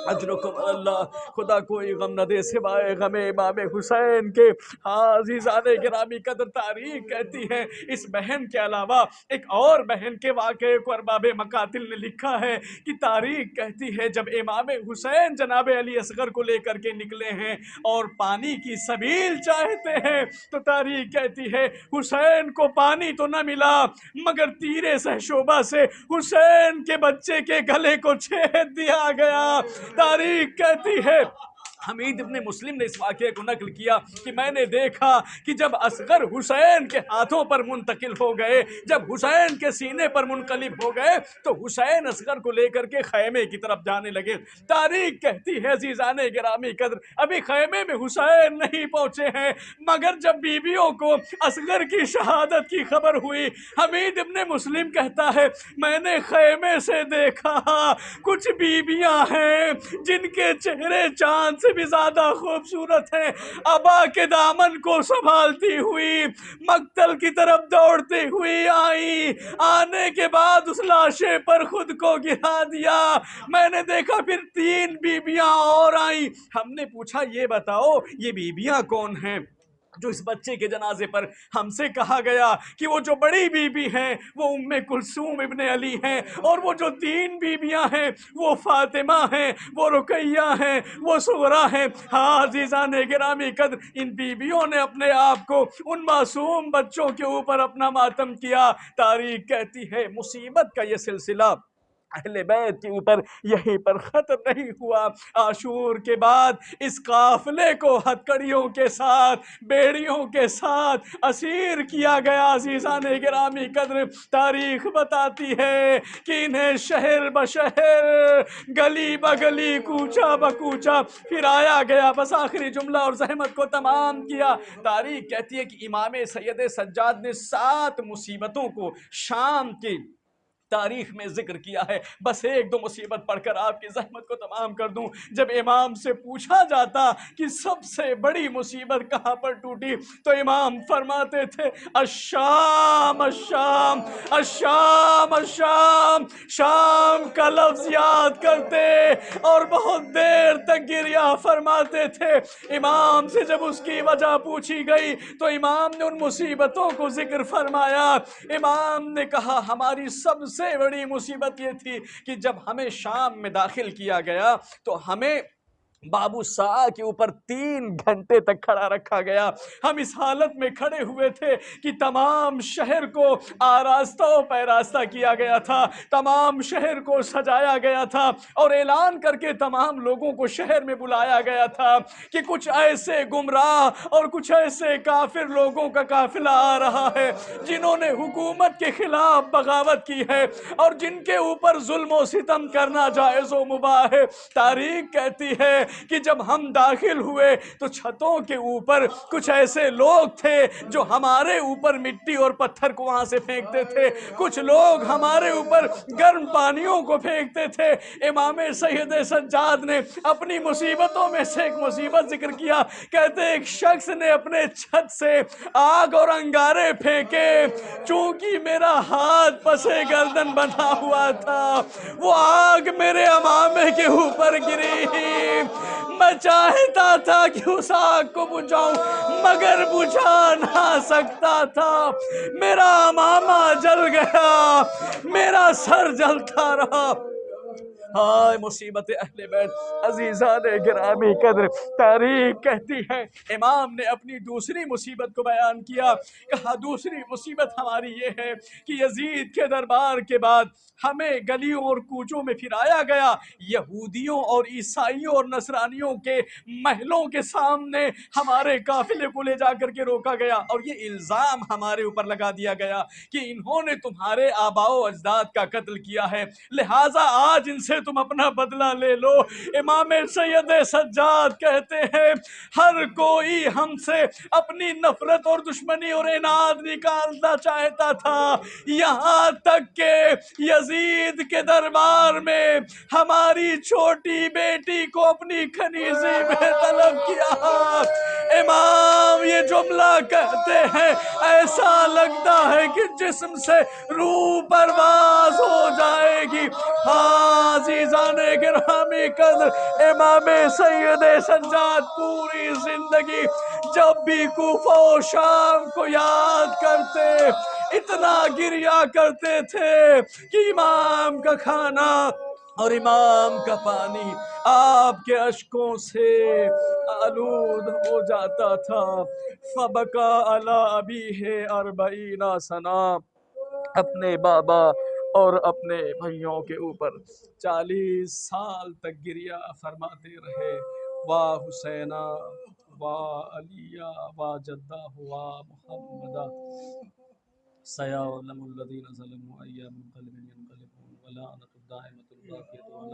اجرکم اللہ، خدا کوئی غم نہ دے سوائے غم امام حسین کے۔ ہاں عزیزان گرامی قدر، تاریخ کہتی ہے اس بہن کے علاوہ ایک اور بہن کے واقعے کو ارباب مقاتل نے لکھا ہے کہ تاریخ کہتی ہے جب امام حسین جناب علی اصغر کو لے کر کے نکلے ہیں اور پانی کی سبیل چاہتے ہیں تو تاریخ کہتی ہے حسین کو پانی تو نہ ملا مگر تیرے سے شعبہ سے حسین کے بچے کے گلے کو چھید دیا گیا۔ تاریخ کہتی ہے حمید ابن مسلم نے اس واقعے کو نقل کیا کہ میں نے دیکھا کہ جب اصغر حسین کے ہاتھوں پر منتقل ہو گئے، جب حسین کے سینے پر منقلب ہو گئے تو حسین اصغر کو لے کر کے خیمے کی طرف جانے لگے۔ تاریخ کہتی ہے عزیزان گرامی قدر ابھی خیمے میں حسین نہیں پہنچے ہیں مگر جب بیویوں کو اصغر کی شہادت کی خبر ہوئی، حمید ابن مسلم کہتا ہے میں نے خیمے سے دیکھا کچھ بیویاں ہیں جن کے چہرے چاند سے سے بھی زیادہ خوبصورت ہیں، ابا کے دامن کو سنبھالتی ہوئی مقتل کی طرف دوڑتے ہوئی آئی، آنے کے بعد اس لاشے پر خود کو گرا دیا۔ میں نے دیکھا پھر 3 بیویاں اور آئیں۔ ہم نے پوچھا یہ بتاؤ یہ بیویاں کون ہیں؟ جو اس بچے کے جنازے پر ہم سے کہا گیا کہ وہ جو بڑی بی بی ہیں وہ ام کلثوم ابن علی ہیں، اور وہ جو 3 بیویاں ہیں وہ فاطمہ ہیں، وہ رقیہ ہیں، وہ صغرا ہیں۔ ہاں عزیزان گرامی قدر، ان بیویوں نے اپنے آپ کو ان معصوم بچوں کے اوپر اپنا ماتم کیا۔ تاریخ کہتی ہے مصیبت کا یہ سلسلہ اہل بیت کے اوپر یہیں پر ختم نہیں ہوا۔ عاشور کے بعد اس قافلے کو ہتکڑیوں کے ساتھ، بیڑیوں کے ساتھ اسیر کیا گیا۔ عزیزان گرامی قدر، تاریخ بتاتی ہے کہ انہیں شہر بشہر، گلی بگلی، کوچہ بکوچہ پھرایا گیا۔ بس آخری جملہ اور زحمت کو تمام کیا۔ تاریخ کہتی ہے کہ امام سید سجاد نے 7 مصیبتوں کو شام کی تاریخ میں ذکر کیا ہے۔ بس 1-2 مصیبت پڑھ کر آپ کی زحمت کو تمام کر دوں۔ جب امام سے پوچھا جاتا کہ سب سے بڑی مصیبت کہاں پر ٹوٹی تو امام فرماتے تھے الشام الشام الشام الشام، شام کا لفظ یاد کرتے اور بہت دیر تک گریہ فرماتے تھے۔ امام سے جب اس کی وجہ پوچھی گئی تو امام نے ان مصیبتوں کو ذکر فرمایا۔ امام نے کہا ہماری سب سے بڑی مصیبت یہ تھی کہ جب ہمیں شام میں داخل کیا گیا تو ہمیں بابو ساعہ کے اوپر 3 گھنٹے تک کھڑا رکھا گیا۔ ہم اس حالت میں کھڑے ہوئے تھے کہ تمام شہر کو آراستہ و پیراستہ کیا گیا تھا، تمام شہر کو سجایا گیا تھا، اور اعلان کر کے تمام لوگوں کو شہر میں بلایا گیا تھا کہ کچھ ایسے گمراہ اور کچھ ایسے کافر لوگوں کا قافلہ آ رہا ہے جنہوں نے حکومت کے خلاف بغاوت کی ہے اور جن کے اوپر ظلم و ستم کرنا جائز و مباح ہے۔ تاریخ کہتی ہے کہ جب ہم داخل ہوئے تو چھتوں کے اوپر کچھ ایسے لوگ تھے جو ہمارے اوپر مٹی اور پتھر کو وہاں سے پھینکتے تھے، کچھ لوگ ہمارے اوپر گرم پانیوں کو پھینکتے تھے۔ امام سید سجاد نے اپنی مصیبتوں میں سے ایک مصیبت ذکر کیا، کہتے ایک شخص نے اپنے چھت سے آگ اور انگارے پھینکے، چونکہ میرا ہاتھ پسے گردن بندھا ہوا تھا، وہ آگ میرے امامے کے اوپر گری، میں چاہتا تھا کہ اس آگ کو بجھاؤں مگر بجھا نہ سکتا تھا، میرا امامہ جل گیا، میرا سر جلتا رہا۔ ہائے مصیبت اہل بیت، عزیزان گرامی قدر، تاریخ کہتی ہے امام نے اپنی دوسری مصیبت کو بیان کیا، کہا دوسری مصیبت ہماری یہ ہے کہ یزید کے دربار کے بعد ہمیں گلیوں اور کوچوں میں پھرایا گیا، یہودیوں اور عیسائیوں اور نصرانیوں کے محلوں کے سامنے ہمارے قافلے کو لے جا کر کے روکا گیا، اور یہ الزام ہمارے اوپر لگا دیا گیا کہ انہوں نے تمہارے آباء و اجداد کا قتل کیا ہے، لہٰذا آج ان سے تم اپنا بدلہ لے لو۔ امام سید سجاد کہتے ہیں ہر کوئی ہم سے اپنی نفرت اور دشمنی اور عناد نکالنا چاہتا تھا، یہاں تک کہ یزید کے دربار میں ہماری چھوٹی بیٹی کو اپنی کنیزی میں طلب کیا۔ امام یہ جملہ کہتے ہیں ایسا لگتا ہے کہ جسم سے روح پرواز ہو جائے گی۔ ہاں عزیزان گرامی قدر، امام سید سجاد پوری زندگی جب بھی کوفہ و شام کو یاد کرتے اتنا گریہ کرتے تھے کہ امام کا کھانا اور امام کا پانی آپ کے اشکوں سے آلود ہو جاتا تھا۔ فبکا علی ابیہ 40 سنہ، اپنے بابا اور اپنے بھائیوں کے اوپر 40 سال تک گریہ فرماتے رہے۔ واہ حسینہ واہ علیہ واہ جدہ واہ محمدہ، سیعلم الذین ظلموا ای منقلب ینقلبون ولعنۃ الدائمۃ الباقیۃ